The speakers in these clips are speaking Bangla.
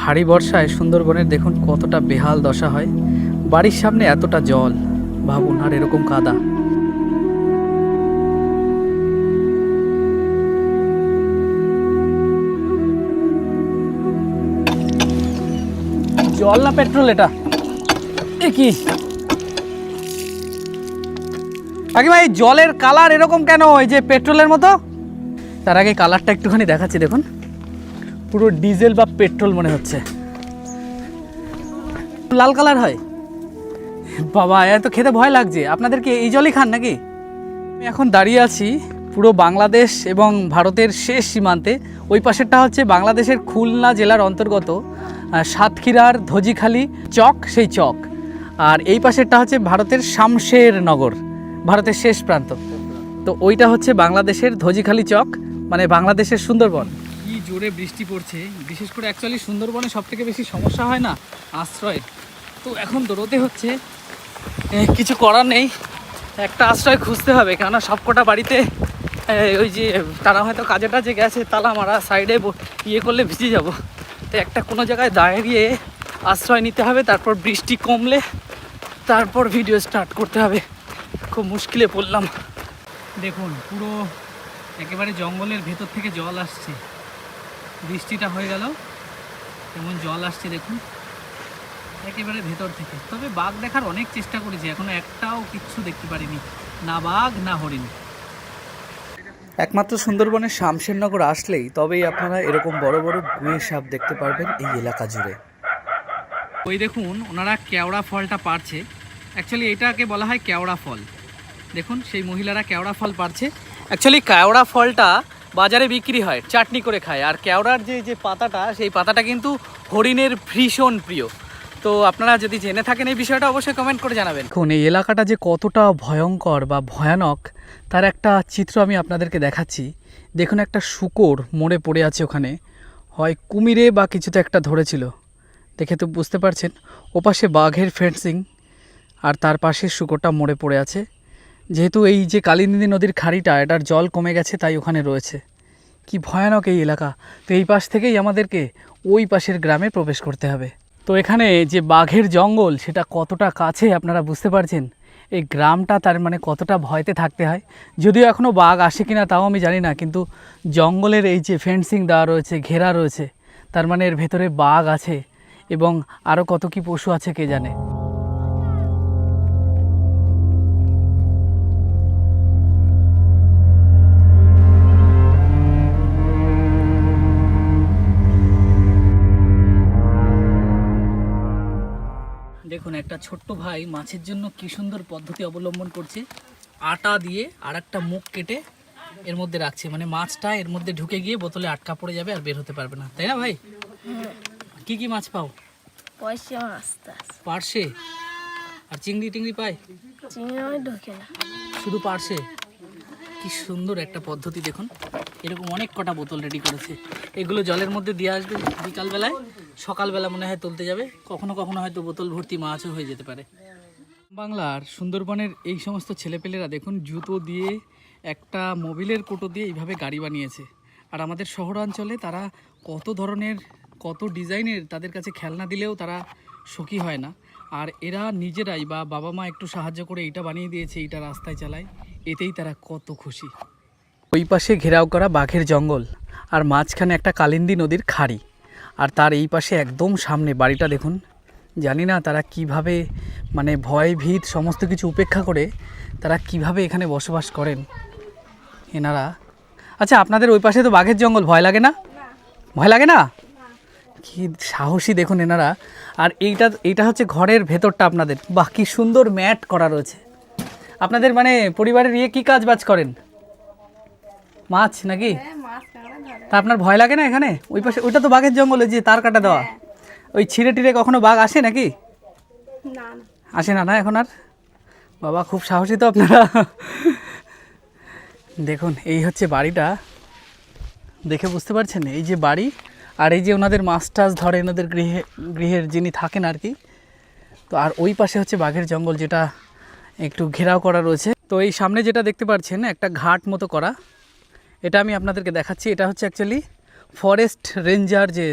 ভারী বর্ষায় সুন্দরবনের দেখুন কতটা বেহাল দশা হয়। বাড়ির সামনে এতটা জল, ভাবুন, আর এরকম কাদা। জল না পেট্রোল এটা? এ কি কাকিমা, এই জলের কালার এরকম কেন, এই যে পেট্রোলের মতো? তার আগে কালারটা একটুখানি দেখাচ্ছি, দেখুন পুরো ডিজেল বা পেট্রোল মনে হচ্ছে। লাল কালার হয় বাবা, এত খেতে ভয় লাগছে। আপনাদেরকে এই জলই খান নাকি? আমি এখন দাঁড়িয়ে আছি পুরো বাংলাদেশ এবং ভারতের শেষ সীমান্তে। ওই পাশেরটা হচ্ছে বাংলাদেশের খুলনা জেলার অন্তর্গত সাতক্ষীরার ধজিখালি চক, সেই চক। আর এই পাশেরটা হচ্ছে ভারতের শামশের নগর, ভারতের শেষ প্রান্ত। তো ওইটা হচ্ছে বাংলাদেশের ধজিখালি চক, মানে বাংলাদেশের সুন্দরবন। কি জোরে বৃষ্টি পড়ছে, বিশেষ করে অ্যাকচুয়ালি সুন্দরবনে সবথেকে বেশি সমস্যা হয় না আশ্রয়। তো এখন দৌড়তে হচ্ছে, কিছু করার নেই, একটা আশ্রয় খুঁজতে হবে। কেননা সবকটা বাড়িতে ওই যে তারা হয়তো কাজে টাজে গেছে, তালা মারা, সাইডে ইয়ে করলে ভিজে যাব। তো একটা কোনো জায়গায় দাঁড়িয়ে আশ্রয় নিতে হবে, তারপর বৃষ্টি কমলে তারপর ভিডিও স্টার্ট করতে হবে। খুব মুশকিলে পড়লাম। দেখুন পুরো একেবারে জঙ্গলের ভেতর থেকে জল আসছে। বৃষ্টিটা হয়ে গেল, যেমন জল আসছে দেখুন একেবারে ভেতর থেকে। তবে বাঘ দেখার অনেক চেষ্টা করেছি, এখনো একটাও কিচ্ছু দেখতে পারিনি, না বাঘ না হরিণ। একমাত্র সুন্দরবনের শামশেরনগর আসলেই তবেই আপনারা এরকম বড় বড় গুয়ে সাপ দেখতে পারবেন এই এলাকা জুড়ে। ওই দেখুন ওনারা কেওড়া ফলটা পারছে, অ্যাকচুয়ালি এটাকে বলা হয় কেওড়া ফল। দেখুন সেই মহিলারা কেওড়া ফল পারছে। অ্যাকচুয়ালি কেওড়া ফলটা বাজারে বিক্রি হয়, চাটনি করে খায়। আর কেওড়ার যে পাতাটা, সেই পাতাটা কিন্তু হরিণের ভীষণ প্রিয়। তো আপনারা যদি জেনে থাকেন এই বিষয়টা অবশ্যই কমেন্ট করে জানাবেন। দেখুন এই এলাকাটা যে কতটা ভয়ঙ্কর বা ভয়ানক তার একটা চিত্র আমি আপনাদেরকে দেখাচ্ছি। দেখুন একটা শূকর মরে পড়ে আছে ওখানে, হয় কুমিরে বা কিছুতে একটা ধরেছিল, দেখে তো বুঝতে পারছেন। ওপাশে বাঘের ফেন্সিং, আর তার পাশে শূকরটা মরে পড়ে আছে। যেহেতু এই যে কালিন্দী নদীর খাড়িটা, এটার জল কমে গেছে, তাই ওখানে রয়েছে। কি ভয়ানক এই এলাকা। তো এই পাশ থেকেই আমাদেরকে ওই পাশের গ্রামে প্রবেশ করতে হবে। তো এখানে যে বাঘের জঙ্গল, সেটা কতটা কাছে আপনারা বুঝতে পারছেন। এই গ্রামটা তার মানে কতটা ভয়তে থাকতে হয়। যদিও এখনও বাঘ আসে কিনা তাও আমি জানি না, কিন্তু জঙ্গলের এই যে ফেন্সিং দেওয়া রয়েছে, ঘেরা রয়েছে, তার মানে এর ভেতরে বাঘ আছে এবং আরও কত কি পশু আছে কে জানে। দেখুন একটা ছোট্ট ভাই মাছের জন্য কি সুন্দর পদ্ধতি অবলম্বন করছে। আটা দিয়ে আর একটা মুখ কেটে এর মধ্যে রাখছে, মানে মাছটা এর মধ্যে ঢুকে গিয়ে বোতলে আটকা পড়ে যাবে আর বের হতে পারবে না, তাই না ভাই? কি কি মাছ পাও? পার্শে আর চিংড়ি টিংড়ি পাই? শুধু পার্শে। কি সুন্দর একটা পদ্ধতি দেখুন। এরকম অনেক কটা বোতল রেডি করেছে। এগুলো জলের মধ্যে দিয়ে আসবে বিকালবেলায়, সকালবেলা মনে হয় তুলতে যাবে। কখনো কখনো হয়তো বোতল ভর্তি মাছও হয়ে যেতে পারে। বাংলার সুন্দরবনের এই সমস্ত ছেলেপেলেরা দেখুন জুতো দিয়ে, একটা মোবিলের কোটো দিয়ে এইভাবে গাড়ি বানিয়েছে। আর আমাদের শহরাঞ্চলে তারা কত ধরনের, কত ডিজাইনের, তাদের কাছে খেলনা দিলেও তারা সুখী হয় না। আর এরা নিজেরাই বা বাবা মা একটু সাহায্য করে এইটা বানিয়ে দিয়েছে, এইটা রাস্তায় চালায়, এতেই তারা কত খুশি। ওই পাশে ঘেরাও করা বাঘের জঙ্গল, আর মাঝখানে একটা কালিন্দী নদীর খাড়ি, আর তার এই পাশে একদম সামনে বাড়িটা দেখুন। জানি না তারা কিভাবে, মানে ভয় ভীত সমস্ত কিছু উপেক্ষা করে তারা কিভাবে এখানে বসবাস করেন এনারা। আচ্ছা আপনাদের ওই পাশে তো বাঘের জঙ্গল, ভয় লাগে না? ভয় লাগে না? কি সাহসী দেখুন এনারা। আর এইটা হচ্ছে ঘরের ভেতরটা আপনাদের। বাহ কি সুন্দর ম্যাট করা রয়েছে। আপনাদের মানে পরিবারের কি কাজ বাজ করেন? মাছ নাকি? তা আপনার ভয় লাগে না এখানে? ওই পাশে ওইটা তো বাঘের জঙ্গল, ওই যে তার কাটা দেওয়া, ওই ছিঁড়ে টিড়ে কখনো বাঘ আসে নাকি? আসে না, না এখন আর? বাবা খুব সাহসী তো আপনারা। দেখুন এই হচ্ছে বাড়িটা, দেখে বুঝতে পারছেন এই যে বাড়ি, আর এই যে ওনাদের মাছ টাছ ধরে ওনাদের গৃহের যিনি থাকেন আর কি। তো আর ওই পাশে হচ্ছে বাঘের জঙ্গল, যেটা একটু ঘেরাও করা রয়েছে। তো এই সামনে যেটা দেখতে পাচ্ছেন একটা ঘাট মতো করা, এটা আমি আপনাদেরকে দেখাচ্ছি। এটা হচ্ছে অ্যাকচুয়ালি ফরেস্ট রেঞ্জার যে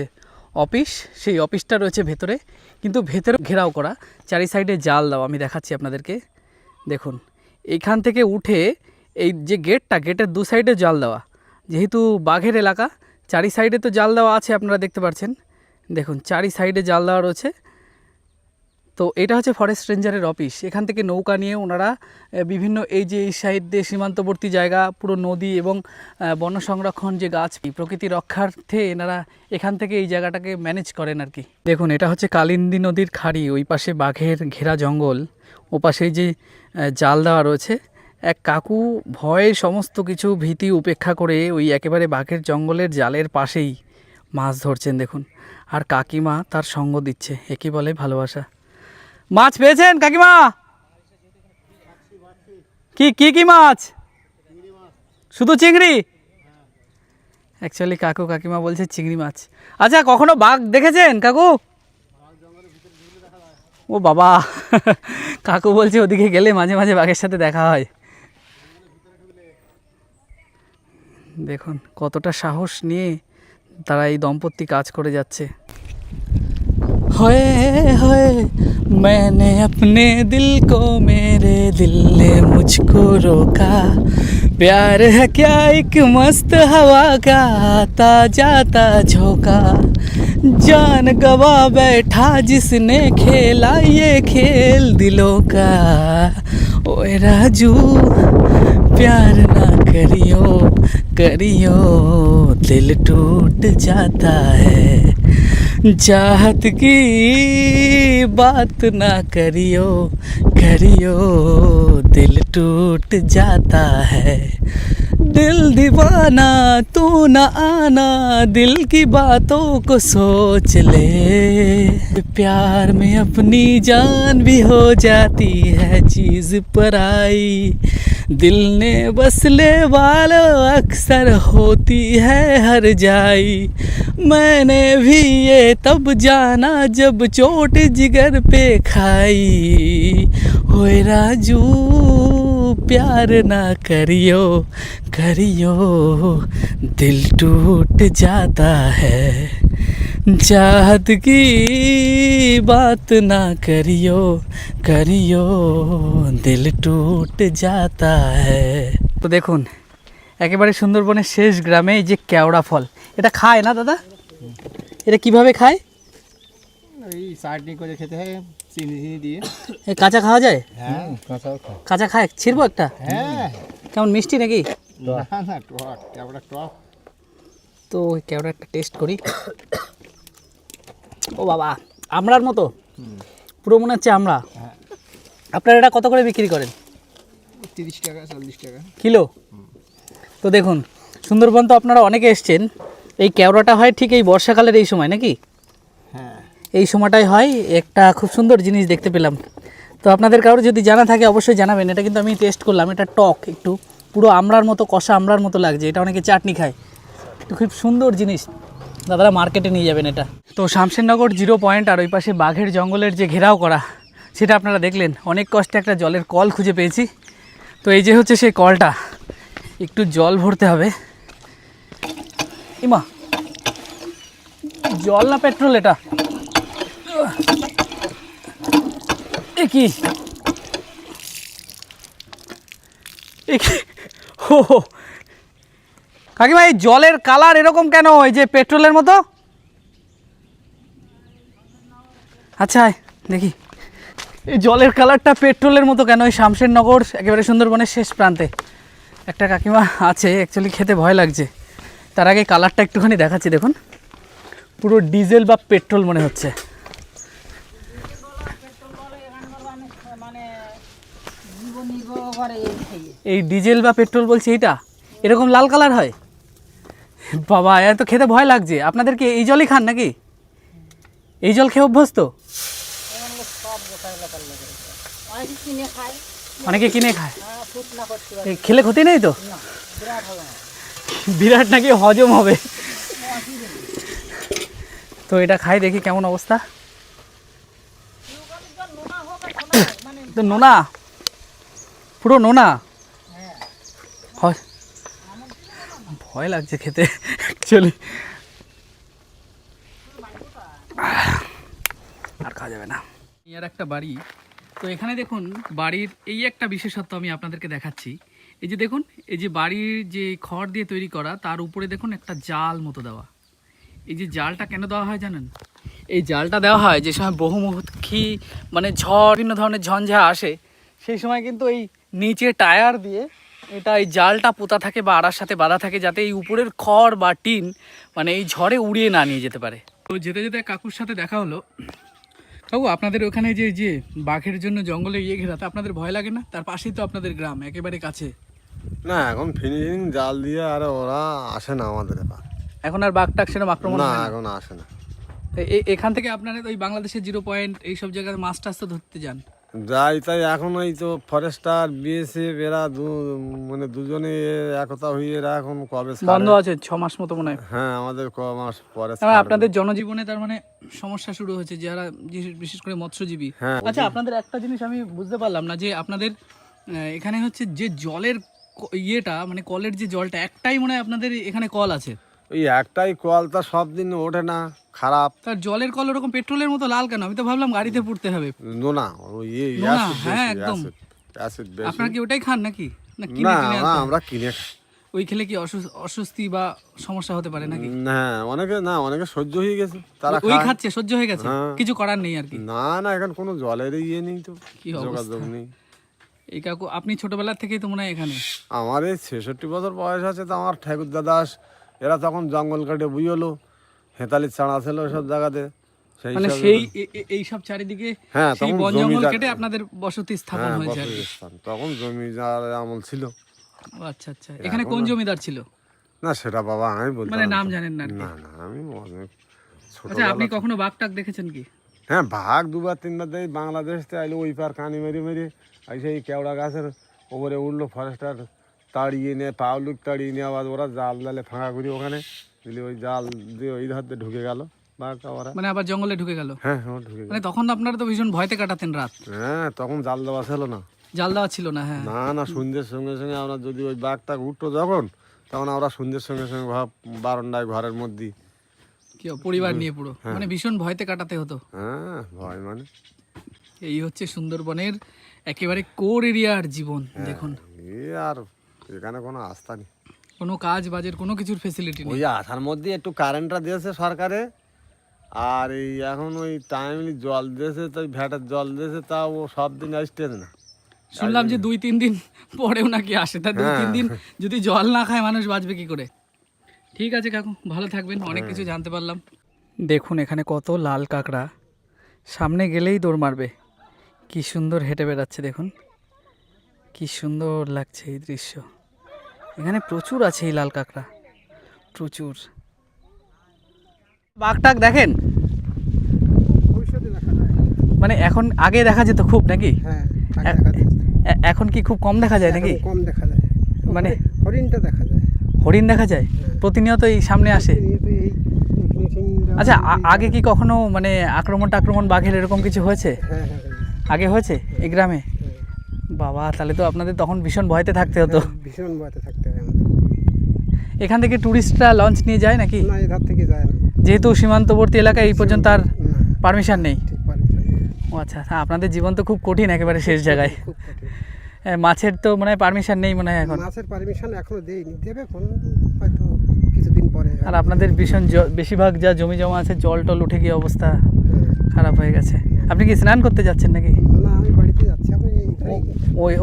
অফিস, সেই অফিসটা রয়েছে ভেতরে, কিন্তু ভেতরে ঘেরাও করা, চারি সাইডে জাল দেওয়া। আমি দেখাচ্ছি আপনাদেরকে, দেখুন এইখান থেকে উঠে এই যে গেটটা, গেটের দু সাইডে জাল দেওয়া, যেহেতু বাঘের এলাকা চারি সাইডে তো জাল দেওয়া আছে, আপনারা দেখতে পাচ্ছেন, দেখুন চারি সাইডে জাল দেওয়া রয়েছে। তো এটা হচ্ছে ফরেস্ট রেঞ্জারের অফিস। এখান থেকে নৌকা নিয়ে ওনারা বিভিন্ন এই যে এই সাইড দিয়ে সীমান্তবর্তী জায়গা, পুরো নদী এবং বন সংরক্ষণ যে গাছ, প্রকৃতি রক্ষার্থে এনারা এখান থেকে এই জায়গাটাকে ম্যানেজ করেন আর কি। দেখুন এটা হচ্ছে কালিন্দী নদীর খাড়ি, ওই পাশে বাঘের ঘেরা জঙ্গল, ও পাশে যে জাল দেওয়া রয়েছে। এক কাকু ভয়ে সমস্ত কিছু ভীতি উপেক্ষা করে ওই একেবারে বাঘের জঙ্গলের জালের পাশেই মাছ ধরছেন দেখুন, আর কাকিমা তার সঙ্গ দিচ্ছে। একই বলে ভালোবাসা। মাছ পেয়েছেন কাকিমা? কি কি কি মাছ? শুধু চিংড়ি? অ্যাকচুয়ালি কাকু কাকিমা বলছে চিংড়ি মাছ। আচ্ছা, কখনো বাঘ দেখেছেন কাকু? ও বাবা, কাকু বলছে ওদিকে গেলে মাঝে মাঝে বাঘের সাথে দেখা হয়। দেখুন কতটা সাহস নিয়ে তারা এই দম্পতি কাজ করে যাচ্ছে। होए होए मैंने अपने दिल को, मेरे दिल ने मुझको रोका, प्यार है क्या एक मस्त हवा का, आता जाता झोंका, जान गवा बैठा जिसने खेला ये खेल दिलों का, ओए राजू प्यार ना करियो करियो, दिल टूट जाता है, चाहत की बात ना करियो करियो, दिल टूट जाता है, दिल दीवाना तू न आना, दिल की बातों को सोच ले, प्यार में अपनी जान भी हो जाती है चीज पराई, दिल ने बसले वालों अक्सर होती है हर जाई, मैंने भी ये तब जाना जब चोट जिगर पे खाई, ओए राजू प्यार ना करियो करियो, दिल टूट जाता है, चाहत की बात ना करियो करियो, दिल टूट जाता है। তো দেখুন একেবারে সুন্দরবনের শেষ গ্রামে এই যে কেওড়া ফল, এটা খায় না দাদা? এটা কিভাবে খায়? ওই চাটনি করে খেতে হয়, চিনি চিনি দিয়ে। এই কাঁচা খাওয়া যায়? হ্যাঁ, কাঁচাও খায়। কাঁচা খায়? ছিড়বো একটা? হ্যাঁ। কেমন মিষ্টি নাকি? না না, টক, কেবড়া টক। তো ওই কেওড়া একটা টেস্ট করি। ও বাবা, আমড়ার মতো, পুরো মনে হচ্ছে আমড়া। আপনারা এটা কত করে বিক্রি করেন? 30 টাকা 40 টাকা কিলো। তো দেখুন সুন্দরবন তো আপনারা অনেকে এসছেন, এই কেওড়াটা হয় ঠিক এই বর্ষাকালের এই সময় নাকি? হ্যাঁ, এই সময়টাই হয়। একটা খুব সুন্দর জিনিস দেখতে পেলাম। তো আপনাদের কারোর যদি জানা থাকে অবশ্যই জানাবেন। এটা কিন্তু আমি টেস্ট করলাম, এটা টক একটু, পুরো আমড়ার মতো, কষা আমড়ার মতো লাগছে। এটা অনেকে চাটনি খায়, তো খুব সুন্দর জিনিস। দাদারা মার্কেটে নিয়ে যাবেন এটা। তো শামশেরনগর 0 পয়েন্ট আর ওই পাশে বাঘের জঙ্গলের যে ঘেরাও করা, সেটা আপনারা দেখলেন। অনেক কষ্টে একটা জলের কল খুঁজে পেয়েছি। তো এই যে হচ্ছে সেই কলটা, একটু জল ভরতে হবে। ইমা, জল না পেট্রোল এটা? এ কি ও কাকিমা, এই জলের কালার এরকম কেন, এই যে পেট্রোলের মতো? আচ্ছা দেখি, এই জলের কালারটা পেট্রোলের মতো কেন? এই শামশেরনগর একেবারে সুন্দরবনের শেষ প্রান্তে একটা কাকিমা আছে, অ্যাকচুয়ালি খেতে ভয় লাগছে। তার আগে কালারটা একটুখানি দেখাচ্ছি, দেখুন পুরো ডিজেল বা পেট্রোল মনে হচ্ছে। এই ডিজেল বা পেট্রোল বলছি, এইটা এরকম লাল কালার হয়? বাবা, এত খেতে ভয় লাগছে। আপনাদেরকে এই জলই খান নাকি? এই জল খেয়ে অভ্যস্ত? অনেকে কিনে খায়। খেলে ক্ষতি নেই তো? বিরাট নাকি হজম হবে। তো এটা খাই, দেখি কেমন অবস্থা। তো নোনা, পুরো নোনা। হয়, ভয় লাগছে খেতে অ্যাকচুয়ালি। যাবে না। আর একটা বাড়ি, তো এখানে দেখুন বাড়ির এই একটা বিশেষত্ব আমি আপনাদেরকে দেখাচ্ছি। এই যে দেখুন, এই যে বাড়ির যে খড় দিয়ে তৈরি করা, তার উপরে দেখুন একটা জাল মতো দেওয়া। এই যে জালটা কেন দেওয়া হয় জানেন? এই জালটা দেওয়া হয় যে সময় বহুমুখী মানে ঝড়, বিভিন্ন ধরনের ঝঞ্ঝা আসে, সেই সময় কিন্তু এই নিচে টায়ার দিয়ে এটা এই জালটা পোতা থাকে বা আড়ার সাথে বাঁধা থাকে, যাতে এই উপরের খড় বা টিন মানে এই ঝড়ে উড়িয়ে না নিয়ে যেতে পারে। তো যেতে যেতে কাকুর সাথে দেখা হলো। কাকু, আপনাদের ওখানে যে বাঘের জন্য জঙ্গলে ঘেরা, তা আপনাদের ভয় লাগে না? তার পাশেই তো আপনাদের গ্রাম, একেবারে কাছে। না, এখন ফিনিশিং জাল দিয়ে আর ওরা আসে না আমাদের এবার। এখন আর বাঘ টাক সেরকম আক্রমণ না, হয় না? এখন আসে না। এখান থেকে আপনারা ওই বাংলাদেশের 0 পয়েন্ট এইসব জায়গায় মাছ টাছ তো ধরতে যান? যাই, তাই এখন ওই তো ফরেস্টার বিএসএফ এরা মানে দুজনে একতা হয়ে এরা এখন কবে ছাড়ে। বন্ধ আছে 6 মাস মতো মনে হয়। হ্যাঁ, আমাদের ক মাস পরে তার মানে আপনাদের জনজীবনে তার মানে সমস্যা শুরু হয়েছে, যারা বিশেষ করে মৎস্যজীবী। হ্যাঁ। আচ্ছা, আপনাদের একটা জিনিস আমি বুঝতে পারলাম না, যে আপনাদের এখানে হচ্ছে যে জলের ইয়েটা মানে কলের যে জলটা, একটাই মনে হয় আপনাদের এখানে কল আছে। ওই একটাই কল, তা সব দিন ওঠে না, খারাপ। তার জলের কল ওরকম পেট্রোলের মতো লাল কেন? আমি তো ভাবলাম গাড়িতে পুড়তে হবে। নোনা, ওই নোনা, অ্যাসিড হ্যাঁ, বেশি, একদম। অ্যাসিড বেশি। আপনারা কি ওটাই খান নাকি? না কিনে না, টিনে না, আনতে হয়? আমরা কিনে খাই। ওই খেলে কি অস্বস্তি বা সমস্যা হতে পারে নাকি? অনেকে সহ্য হয়ে গেছে, তারা ওই খায়। খাচ্ছে, সহ্য হয়ে গেছে, হ্যাঁ। কিছু করার নেই আর কি। না, না, এখন কোনো জলের ইয়ে নেই তো, কি অবস্থা। যোগাযোগ নেই। এই কাকু, আপনি ছোটবেলা থেকেই তো মনে হয় এখানে? আমার এই 66 বছর বয়স আছে, তো আমার ঠাকুর দাদাস এরা তখন জঙ্গল কাটে বুঝলো, হেতালির চাঁড়া ছিল সব জায়গাতে। মানে সেই এই সব চারিদিকে হ্যাঁ, সেই তখন বন জঙ্গল জমিদার- কেটে আপনাদের বসতি স্থাপন হ্যাঁ, হয়েছে আর কি। বসতিস্থান। তখন জমিদার আমল ছিল। ও আচ্ছা আচ্ছা, এখানে কোন জমিদার ছিল? না, সেটা বাবা আমি বলতে মানে পারবো নাম না। জানেন না আর কি? না, না, আমি অনেক আচ্ছা, আপনি ছোটবেলা। কখনো বাঘ টাক দেখেছেন কি? হ্যাঁ, ভাগ 2 বার 3 বার দেয়। বাংলাদেশ থেকে আইলো, ওই পার কানি মেরে মেরে সেই কেওড়া গাছের ওপরে উঠলো, ফরেস্টার তাড়িয়ে নিয়ে, পাবলিক তাড়িয়ে নিয়ে আবার ওরা জাল জালে ফাঁকা করি ওখানে দিলে, ওই জাল দিয়ে ওই ধার দিয়ে ঢুকে গেল বাঘটা ওরা। মানে আবার জঙ্গলে ঢুকে গেল? হ্যাঁ, হ্যাঁ, ঢুকে গেল। মানে তখন আপনারা তো ভীষণ ভয়তে কাটাতেন রাত? হ্যাঁ, তখন জাল দেওয়া ছিল না। জাল দেওয়া ছিল না? হ্যাঁ। না, না, সন্ধ্যের সঙ্গে সঙ্গে আমরা যদি ওই বাঘটা উঠতো যখন, তখন আমরা সন্ধ্যের সঙ্গে সঙ্গে ভাব বারান্দায় ঘরের মধ্যে। কি পরিবার নিয়ে পুরো মানে ভীষণ ভয়তে কাটাতে হতো? হ্যাঁ, ভয় মানে। এই হচ্ছে সুন্দরবনের একেবারে কোর এরিয়ার জীবন। দেখুন, আর এখানে কোনো আস্থা নেই, কোনো কাজ বাজের কোনো কিছুর ফেসিলিটি নেই। ওই আসার মধ্যে একটু কারেন্টটা দিয়েছে সরকারে, আর এই এখন ওই টাইমলি জল দিয়েছে, তো ভ্যাটের জল দিয়েছে, তা ও সব দিন আসতে না। শুনলাম যে 2-3 দিন পরেও নাকি আসে। তা 2-3 দিন যদি জল না খায় মানুষ বাঁচবে কি করে? ঠিক আছে কাকু, ভালো থাকবেন, অনেক কিছু জানতে পারলাম। দেখুন এখানে কত লাল কাঁকড়া, সামনে গেলেই দৌড় মারবে। কি সুন্দর হেঁটে বেড়াচ্ছে, দেখুন কি সুন্দর লাগছে এই দৃশ্য। এখানে প্রচুর আছে এই লাল কাঁকড়া, প্রচুর। বাঘ টাক দেখেন? মানে এখন আগে দেখা যেত খুব নাকি? হ্যাঁ, এখন কি খুব কম দেখা যায় নাকি? কম দেখা যায়। মানে হরিণটা দেখা যায়, হরিণ দেখা যায় প্রতিনিয়ত, এই সামনে আসে। এই আচ্ছা, আগে কি কখনো মানে আক্রমণ বাঘের এরকম কিছু হয়েছে? হ্যাঁ, আগে হয়েছে এই গ্রামে? বাবা, তাহলে তো আপনাদের তখন ভীষণ ভয়তে থাকতে হতো। ভীষণ ভয়তে থাকতে হয় আমাদের। এখান থেকে টুরিস্টরা লঞ্চ নিয়ে যায় নাকি? না, এধার থেকে যায় না, যেহেতু সীমান্তবর্তী এলাকায় এই পর্যন্ত আর না, পারমিশন নেই। ঠিক পারমিশন নেই। ও আচ্ছা, হ্যাঁ, আপনাদের জীবন তো খুব কঠিন, একেবারে শেষ জায়গায়। খুব কঠিন। মাছের তো মনে হয় পারমিশন নেই মনে হয় এখন। মাছের পারমিশন এখনো দেয়নি, দেবে কোন হয়তো কিছুদিন পরে। আর আপনাদের ভীষণ বেশিরভাগ যা জমি জমা আছে, জল টল উঠে গিয়ে অবস্থা হ্যাঁ। খারাপ হয়ে গেছে। আপনি কি স্নান করতে যাচ্ছেন নাকি? না, আমি বাড়িতে যাচ্ছি, আমি এখানেই।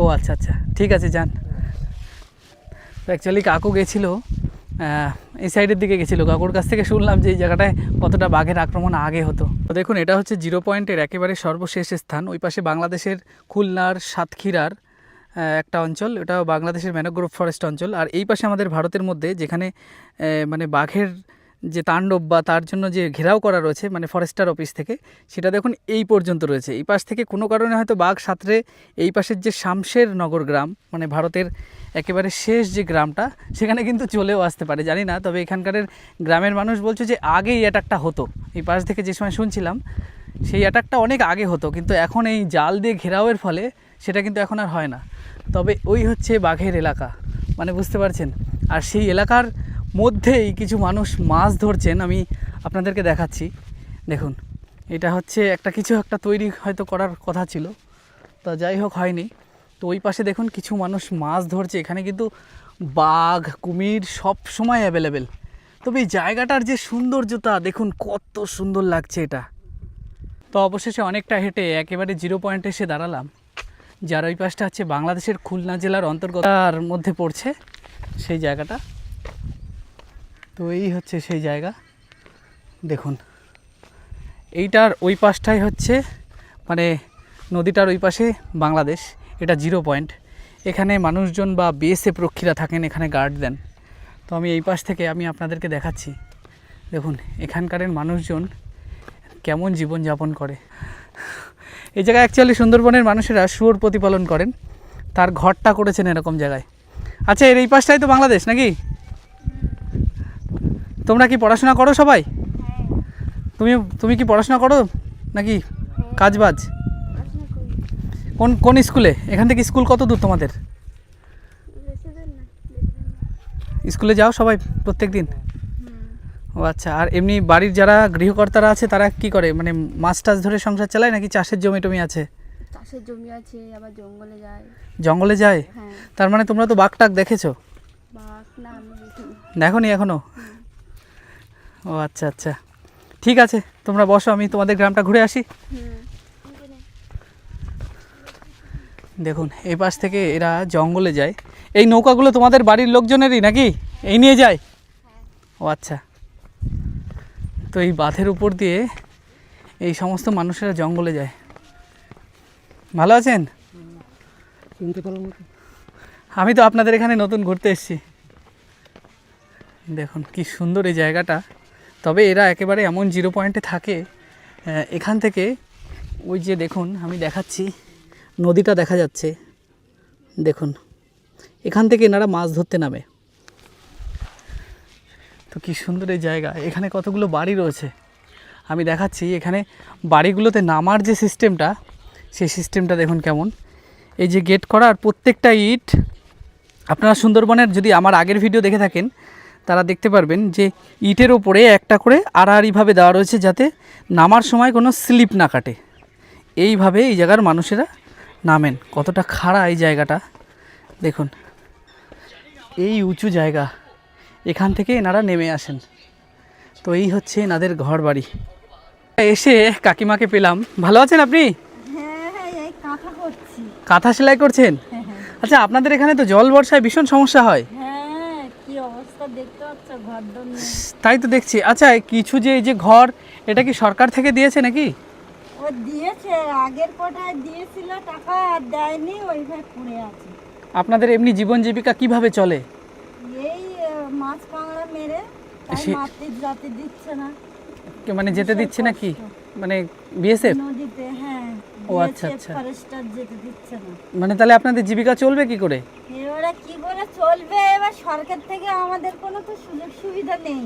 ও আচ্ছা আচ্ছা, ঠিক আছে, যান। তো অ্যাকচুয়ালি কাকু গেছিলো এই সাইডের দিকে গেছিলো। কাকুর কাছ থেকে শুনলাম যে এই জায়গাটায় কতটা বাঘের আক্রমণ আগে হতো। তো দেখুন, এটা হচ্ছে 0 পয়েন্টের একেবারে সর্বশেষ স্থান। ওই পাশে বাংলাদেশের খুলনার সাতক্ষীরার একটা অঞ্চল, এটা বাংলাদেশের ম্যানগ্রোভ ফরেস্ট অঞ্চল। আর এই পাশে আমাদের ভারতের মধ্যে যেখানে মানে বাঘের যে তাণ্ডব বা তার জন্য যে ঘেরাও করা রয়েছে মানে ফরেস্টার অফিস থেকে, সেটা দেখুন এই পর্যন্ত রয়েছে। এই পাশ থেকে কোনো কারণে হয়তো বাঘ সাঁতরে এই পাশের যে শামশের নগর গ্রাম, মানে ভারতের একেবারে শেষ যে গ্রামটা, সেখানে কিন্তু চলেও আসতে পারে, জানি না। তবে এখানকার গ্রামের মানুষ বলছে যে আগে এই অ্যাটাকটা হতো। এই পাশ থেকে যে সময় শুনছিলাম সেই অ্যাটাকটা অনেক আগে হতো, কিন্তু এখন এই জাল দিয়ে ঘেরাওয়ের ফলে সেটা কিন্তু এখন আর হয় না। তবে ওই হচ্ছে বাঘের এলাকা, মানে বুঝতে পারছেন। আর সেই এলাকার মধ্যেই কিছু মানুষ মাছ ধরছেন, আমি আপনাদেরকে দেখাচ্ছি। দেখুন এটা হচ্ছে একটা কিছু একটা তৈরি হয়তো করার কথা ছিল, তা যাই হোক হয়নি। তো ওই পাশে দেখুন কিছু মানুষ মাছ ধরছে। এখানে কিন্তু বাঘ কুমির সব সময় অ্যাভেলেবেল। তবে এই জায়গাটার যে সৌন্দর্যতা দেখুন, কত সুন্দর লাগছে এটা। তো অবশেষে অনেকটা হেঁটে একেবারে জিরো পয়েন্টে এসে দাঁড়ালাম, যার ওই পাশটা হচ্ছে বাংলাদেশের খুলনা জেলার অন্তর্গতার মধ্যে পড়ছে সেই জায়গাটা। তো এই হচ্ছে সেই জায়গা দেখুন। এইটার ওই পাশটাই হচ্ছে মানে নদীটার ওই পাশে বাংলাদেশ, এটা জিরো পয়েন্ট। এখানে মানুষজন বা বিএসএফ রক্ষীরা থাকেন, এখানে গার্ড দেন। তো আমি এই পাশ থেকে আমি আপনাদেরকে দেখাচ্ছি। দেখুন এখানকারের মানুষজন কেমন জীবনযাপন করে। এই জায়গায় অ্যাকচুয়ালি সুন্দরবনের মানুষেরা শুয়োর প্রতিপালন করেন, তার ঘরটা করেছেন এরকম জায়গায়। আচ্ছা, এর এই পাশটাই তো বাংলাদেশ নাকি? তোমরা কি পড়াশোনা করো সবাই? তুমি কি পড়াশোনা করো নাকি কাজবাজ? কোন কোন স্কুলে? এখান থেকে স্কুল কত দূর তোমাদের? স্কুলে যাও সবাই প্রত্যেক দিন? ও আচ্ছা। আর এমনি বাড়ির যারা গৃহকর্তারা আছে তারা কি করে, মানে মাছ টাছ ধরে সংসার চালায় নাকি চাষের জমি টমি আছে? চাষের জমি আছে, আবার জঙ্গলে যায়। জঙ্গলে যায়? হ্যাঁ। তার মানে তোমরা তো বাঘ টাক দেখেছো? বাঘ না, আমি দেখিনি। দেখোনি এখনো? ও আচ্ছা আচ্ছা, ঠিক আছে তোমরা বসো, আমি তোমাদের গ্রামটা ঘুরে আসি। দেখুন এই পাশ থেকে এরা জঙ্গলে যায়। এই নৌকাগুলো তোমাদের বাড়ির লোকজনেরই নাকি? এই নিয়ে যায়? ও আচ্ছা। তো এই বাঁধের উপর দিয়ে এই সমস্ত মানুষেরা জঙ্গলে যায়। ভালো আছেন? আমি তো আপনাদের এখানে নতুন ঘুরতে এসেছি। দেখুন কি সুন্দর এই জায়গাটা। তবে এরা একেবারে এমন জিরো পয়েন্টে থাকে, এখান থেকে ওই যে দেখুন আমি দেখাচ্ছি, নদীটা দেখা যাচ্ছে দেখুন, এখান থেকে এনারা মাছ ধরতে নামে। তো কি সুন্দর এই জায়গা। এখানে কতগুলো বাড়ি রয়েছে আমি দেখাচ্ছি। এখানে বাড়িগুলোতে নামার যে সিস্টেমটা, সেই সিস্টেমটা দেখুন কেমন। এই যে গেট করা, আর প্রত্যেকটা ইট, আপনারা সুন্দরবনের যদি আমার আগের ভিডিও দেখে থাকেন তারা দেখতে পারবেন যে ইটের ওপরে একটা করে আড়াআড়িভাবে দেওয়া রয়েছে, যাতে নামার সময় কোনো স্লিপ না কাটে। এইভাবে এই জায়গার মানুষেরা নামেন। কতটা খাড়া এই জায়গাটা দেখুন, এই উঁচু জায়গা, এখান থেকে এনারা নেমে আসেন। তো এই হচ্ছে এনাদের ঘর বাড়ি। এসে কাকিমাকে পেলাম। ভালো আছেন আপনি? হ্যাঁ, এই কাঁথা করছি। কাঁথা সেলাই করছেন? আচ্ছা, আপনাদের এখানে তো জল বর্ষায় ভীষণ সমস্যা হয়। হ্যাঁ, কি অবস্থা দেখতে পাচ্ছ, ঘর দর নেই। তাই তো দেখছি। আচ্ছা, কিছু যে এই যে ঘর, এটা কি সরকার থেকে দিয়েছে নাকি? ও দিয়েছে, আগের কোটায় দিয়েছিল টাকা, আর দেয়নি, ওইভাবে পড়ে আছে। আপনাদের এমনি জীবন জীবিকা কিভাবে চলে? এই মাছ কাঁকড়া মেরে, তাই মারতে যাতে দিচ্ছে না। মানে যেতে দিচ্ছে না কি, মানে বিএসএফ? নদীতে, হ্যাঁ। ও আচ্ছা আচ্ছা। ফরেস্টার যেতে দিচ্ছে না। মানে তাহলে আপনাদের জীবিকা চলবে কি করে? এবারে কি করে চলবে? এবার সরকার থেকে আমাদের কোনো তো সুযোগ সুবিধা নেই।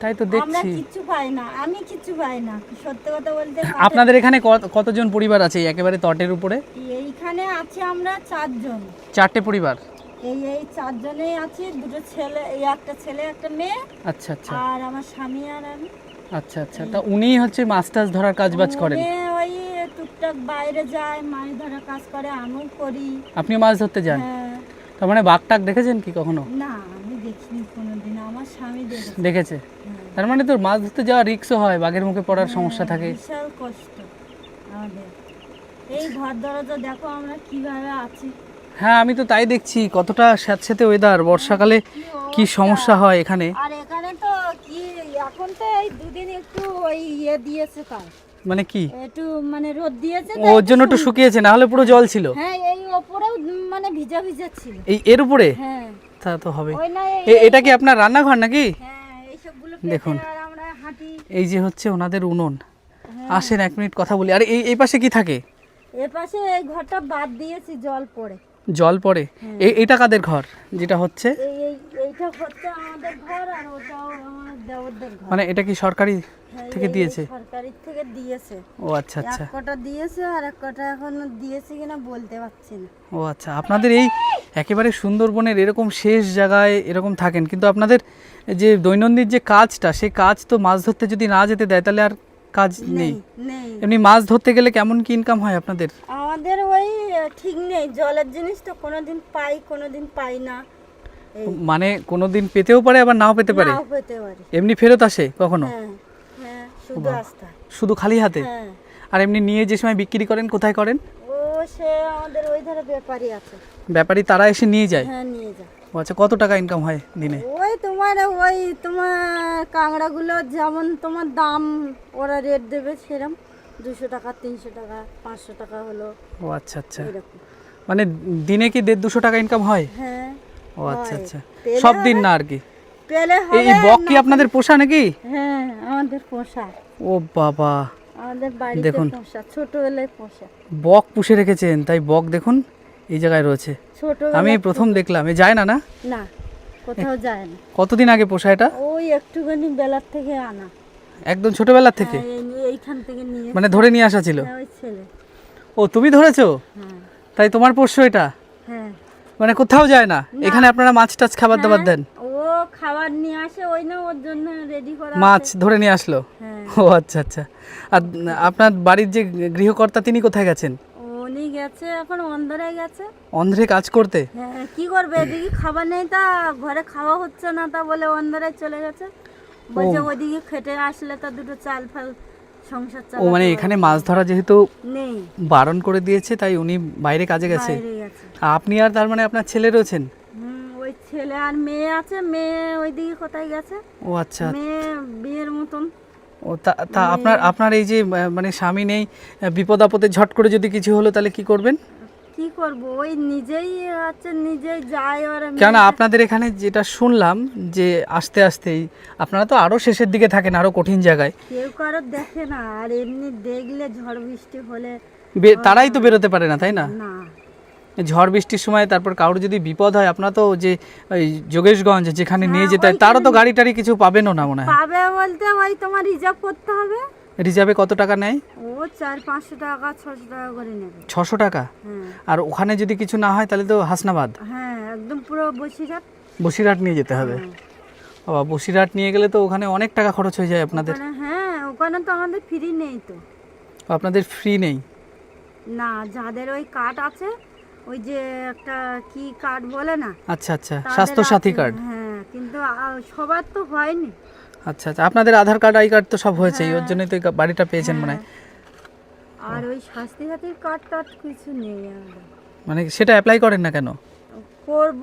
তাই তো আমরা দেখছি। কিচ্ছু পাই না, আমি কিচ্ছু পাই না, সত্যি কথা বলতে। আপনাদের এখানে কতজন পরিবার আছে একেবারে তটের উপরে? এইখানে আছে আমরা 4 জন। 4টে পরিবার? এই 4 জনেই আছি, 2টো ছেলে, এই একটা ছেলে একটা মেয়ে। আচ্ছা আচ্ছা আর আমার স্বামী আর আমি। আচ্ছা আচ্ছা। তা উনি হচ্ছে মাছ টাছ ধরার কাজ বাজ করেন? উনি ওই টুকটাক বাইরে যায়, মাছ ধরার কাজ করে, আমিও করি। আপনি মাছ ধরতে যান? হ্যাঁ। তার মানে বাঘ টাক দেখেছেন কি কখনো? না, আমি দেখিনি কোনোদিন, আমার স্বামী দেখেছে। দেখেছে? তার মানে তো মাছ ধরতে যাওয়া রিস্কও হয়, বাঘের মুখে পড়ার সমস্যা থাকে। বিশাল কষ্ট আমাদের। এই ঘর দরজা দেখো আমরা কিভাবে আছি। হ্যাঁ, আমি তো তাই দেখছি, কতটা স্যাঁতস্যাঁতে ওয়েদার। বর্ষাকালে কি সমস্যা হয় এখানে। আর এখানে তো কি এখন তো এই দুদিন একটু ওই দিয়েছে, তার মানে কি একটু মানে রোদ দিয়েছে, ওর জন্য একটু শুকিয়েছে, না হলে পুরো জল ছিল। হ্যাঁ, এই ওপরেও মানে ভিজা ভিজা ছিল। এর উপরে? হ্যাঁ, তা তো হবে। ওই না, এটা কি আপনার রান্নাঘর নাকি? হ্যাঁ, এই সবগুলো দেখুন। আর আমরা হাঁটি। এই যে হচ্ছে ওনাদের উনুন। আসেন 1 মিনিট কথা বলি। আর এই পাশে কি থাকে? এর পাশে এই ঘরটা বাদ দিয়েছি, জল পড়ে। জল পড়ে? এটা কাদের ঘর যেটা হচ্ছে? এইটা হচ্ছে আমাদের ঘর, আর ওটাও আমার দেওরদের ঘর। মানে এটা কি সরকারি থেকে দিয়েছে? সরকারি থেকে দিয়েছে। ও আচ্ছা আচ্ছা। এক কটা দিয়েছে, আর এক কটা এখনো দিয়েছে কিনা বলতে পারছি না। ও আচ্ছা। আপনাদের এই একেবারে সুন্দরবনের এরকম শেষ জায়গায় এরকম থাকেন, কিন্তু আপনাদের যে দৈনন্দিন যে কাজটা, সেই কাজ তো মাছ ধরতে যদি না যেতে দেয় তাহলে আর কাজ নেই? নেই এমনি মাছ ধরতে গেলে কেমন কি ইনকাম হয় আপনাদের? আমাদের ওই ঠিক নেই, জলের জিনিস তো কোনোদিন পাই কোনোদিন পাই না, এই মানে কোনোদিন পেতেও পারে আবার নাও পেতে পারে, নাও পেতে পারি। এমনি ফেরত আসে কখনো? হ্যাঁ হ্যাঁ, শুধু আসতে হয়। শুধু খালি হাতে? হ্যাঁ, আর এমনি নিয়ে যে সময় বিক্রি করেন কোথায় করেন? ও সে আমাদের ওই ধারে ব্যাপারী আছে, ব্যাপারী তারা এসে নিয়ে যায়? হ্যাঁ নিয়ে যায়। ও আচ্ছা, কত টাকা ইনকাম হয় দিনে? ওই তোমার কাঁকড়াগুলো যেমন তোমার দাম ওরা রেট দেবে সেরকম, 200 টাকা 300 টাকা 500 টাকা হলো ও আচ্ছা আচ্ছা, এরকম। মানে দিনে কি 150-200 টাকা ইনকাম হয়? হ্যাঁ ও আচ্ছা হয়। আচ্ছা, পেলে সব দিন হবে, না আর কি? পেলে এই হবে বক কি না আপনাদের পোষা নাকি? হ্যাঁ আমাদের পোষা, ও বাবা, আমাদের বাড়িতে দেখুন। পোষা, ছোটবেলায় পোষা। বক পুষে রেখেছেন, তাই বক দেখুন এই জায়গায় রয়েছে। আমি প্রথম দেখলাম, এ যায় না না? না কোথাও যায় না, কতদিন আগে পোষা এটা? ওই একটুখানি বেলার থেকে আনা, একদম ছোটবেলা থেকে? হ্যাঁ, এইখান থেকে নিয়ে মানে ধরে নিয়ে আসা ছিল? হ্যাঁ, ওই ছেলে। ও তুমি ধরেছো? হ্যাঁ তাই তোমার পোষ্য এটা? হ্যাঁ, মানে কোথাও যায় না, এখানে আপনারা মাছ টাছ খাবার দাবার দেন? ও খাবার নিয়ে আসে, ওই না ওর জন্য রেডি করা মাছ আছে। ধরে নিয়ে আসলো? হ্যাঁ, ও আচ্ছা আচ্ছা। আর আপনার বাড়ির যে গৃহকর্তা তিনি কোথায় গেছেন? উনি গেছে এখন অন্ধরে গেছে। অন্ধ্রে কাজ করতে? হ্যাঁ কি করবে, এদিকে খাবার নেই, তা ঘরে খাওয়া হচ্ছে না, তা বলে অন্ধরে চলে গেছে, বলছে ওইদিকে খেটে আসলে তা দুটো চাল ফাল সংসার ও চালাতে মানে পারবে। এখানে মাছ ধরা যেহেতু নেই, বারণ করে দিয়েছে তাই উনি বাইরে কাজে গেছে। বাইরে গেছে। আপনি আর তার মানে আপনার ছেলে রয়েছেন? ওই ছেলে আর মেয়ে আছে, মেয়ে ওইদিকে কোথায় গেছে, ও আচ্ছা। মেয়ে বিয়ের মতন। ও তা আপনার আপনার এই যে মানে স্বামী নেই, বিপদ আপদে ঝট করে যদি কিছু হলো তাহলে কি করবেন? কি করব, ওই নিজেই আছে, নিজেই যায়। ওরা কেন আপনাদের এখানে যেটা শুনলাম যে আস্তে আস্তেই আপনারা তো আরো শেষের দিকে থাকেন, আরো কঠিন জায়গায়, কেউ কারো দেখে না, আর এমনি দেখলে ঝড় বৃষ্টি হলে তারাই তো বেরোতে পারে না, তাই না? না। ঝড় বৃষ্টির সময় তারপর কারোর যদি বিপদ হয়, আপনারা তো যে ওই যোগেশগঞ্জ যেখানে নিয়ে যেতে হয় তারও তো গাড়ি টাড়ি কিছু পাবেনও না মনে হয়? পাবে বলতে ওই তোমার রিজার্ভ করতে হবে। রিজার্ভে কত টাকা নেয়? ও 400-500 টাকা 600 টাকা করে নেবে। 600 টাকা? হ্যাঁ আর ওখানে যদি কিছু না হয় তাহলে তো হাসনাবাদ, হ্যাঁ, একদম পুরো বসিরহাট। বসিরহাট নিয়ে যেতে হবে? বাবা, বসিরহাট নিয়ে গেলে তো ওখানে অনেক টাকা খরচ হয়ে যায় আপনাদের। হ্যাঁ ওখানে তো আমাদের ফ্রি নেই তো। আপনাদের ফ্রি নেই? না, যাদের ওই কার্ড আছে, ওই যে একটা কি কার্ড বলে না, আচ্ছা আচ্ছা, তাদের স্বাস্থ্য সাথী আছে। কার্ড? হ্যাঁ কিন্তু সবার তো হয়নি। আচ্ছা আচ্ছা, আপনাদের আধার কার্ড আই কার্ড তো সব হয়েছে, ওর জন্যই তো এই বাড়িটা পেয়েছেন মনে হয়। আর ওই স্বাস্থ্য সাথীর কার্ড টার্ড কিছু নেই আমাদের। মানে সেটা অ্যাপ্লাই করেন না কেন? করব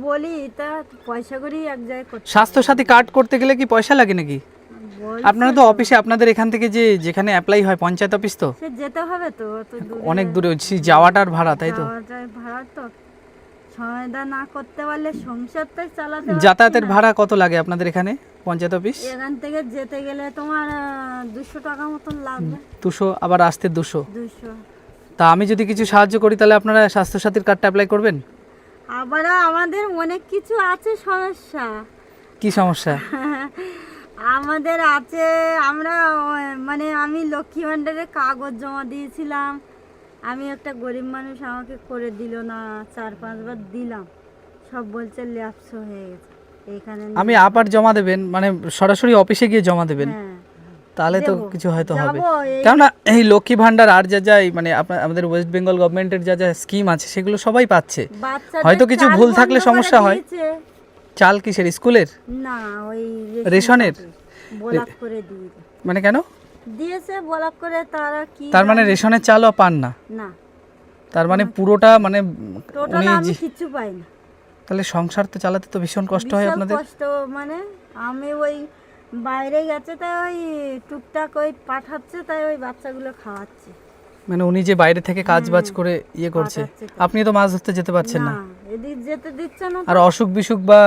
বলি, তা পয়সা করি এক জায়গায় করতে স্বাস্থ্য সাথী কার্ড করতে গেলে কি পয়সা লাগে নাকি? বলছে আপনারা তো অফিসে, আপনাদের এখান থেকে যে যেখানে অ্যাপ্লাই হয় পঞ্চায়েত অফিস, তো সে যেতে হবে তো, অত দূরে অনেক দূরে, সেই যাওয়াটার ভাড়া, তাই তো? যাওয়াটার ভাড়া তো সমাধা না করতে পারলে সংসারটাই চালাতে পারছি যাতায়াতের না। ভাড়া কত লাগে আপনাদের এখানে পঞ্চায়েত অফিস? এখান থেকে যেতে গেলে তোমার 200 টাকা মতন লাগবে। 200, আবার আসতে 200। 200। তা আমি যদি কিছু সাহায্য করি তাহলে আপনারা স্বাস্থ্য সাথীর কার্ডটা অ্যাপ্লাই করবেন? আবার আমাদের অনেক কিছু আছে সমস্যা। কি সমস্যা? আমাদের আছে, আমরা মানে আমি লক্ষ্মী ভাণ্ডারের কাগজ জমা দিয়েছিলাম, আমি একটা গরিব মানুষ, আমাকে করে দিল না, 4-5 বার দিলাম, সব বলছে ল্যাপস হয়ে গেছে এখানে। আমি আবার জমা দেবেন মানে সরাসরি অফিসে গিয়ে জমা দেবেন? হ্যাঁ তাহলে তো দেবো, কিছু হয়তো হবে। যাবো, কেননা এই লক্ষ্মী ভাণ্ডার আর যা যা মানে আমাদের ওয়েস্ট বেঙ্গল গভর্নমেন্টের যা যা স্কিম আছে সেগুলো সবাই পাচ্ছে। বাচ্চাদের হয়তো কিছু চাল ভুল থাকলে বন্ধ করে সমস্যা হয়। দিয়েছে। চাল কিসের, স্কুলের? না, ওই রেশনের? ব্লক করে দিয়ে মানে কেন দিয়েছে, ব্লক করে, তারা কি তার মানে রেশনের চালও পান না? না, তার মানে পুরোটা মানে টোটাল উনি আমি কিচ্ছু পাই না। তাহলে সংসার তো চালাতে তো ভীষণ কষ্ট হয় বিশাল আপনাদের। কষ্ট, মানে আমি ওই বাইরে গেছে তাই ওই টুকটাক ওই পাঠাচ্ছে, তাই ওই বাচ্চাগুলো খাওয়াচ্ছে। মানে উনি যে বাইরে থেকে কাজ বাজ করে ইয়ে করছে, পাঠাচ্ছে তো। আপনি তো মাছ ধরতে যেতে পারছেন না। না, এদিক যেতে দিচ্ছে না তো। আর অসুখ বিসুখ বা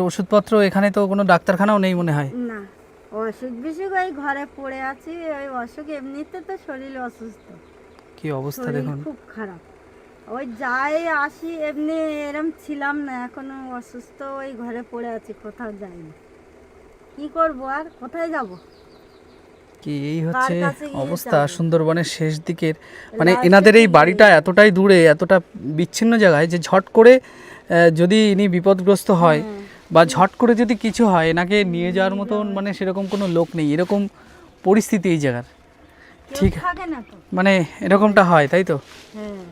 ওষুধপত্র এখানে তো কোনো ডাক্তারখানাও নেই মনে হয়। না, অসুখ বিসুখ ওই ঘরে পড়ে আছি, ওই অসুখ এমনিতে তো শরীর অসুস্থ, কি অবস্থা শরীর দেখুন। খুব খারাপ, ওই যাই আসি এমনি এরম ছিলাম না, এখনো অসুস্থ, ওই ঘরে পড়ে আছি, কোথাও যাইনি। কি করবো আর, কোথায় যাব? কি এই হচ্ছে কার কাছে গিয়ে অবস্থা যাবো? সুন্দরবনের শেষ দিকের, মানে লাস্টে এনাদের এই গিয়ে। বাড়িটা এতটাই দূরে, এতটা বিচ্ছিন্ন জায়গায় যে ঝট করে যদি ইনি বিপদগ্রস্ত হয় বা ঝট করে যদি কিছু হয়, এনাকে নিয়ে যাওয়ার মতন মানে সেরকম কোনো লোক নেই। এরকম পরিস্থিতি এই জায়গার। কেউ ঠিক থাকে না তো। মানে এরকমটা হয়, তাই তো? হ্যাঁ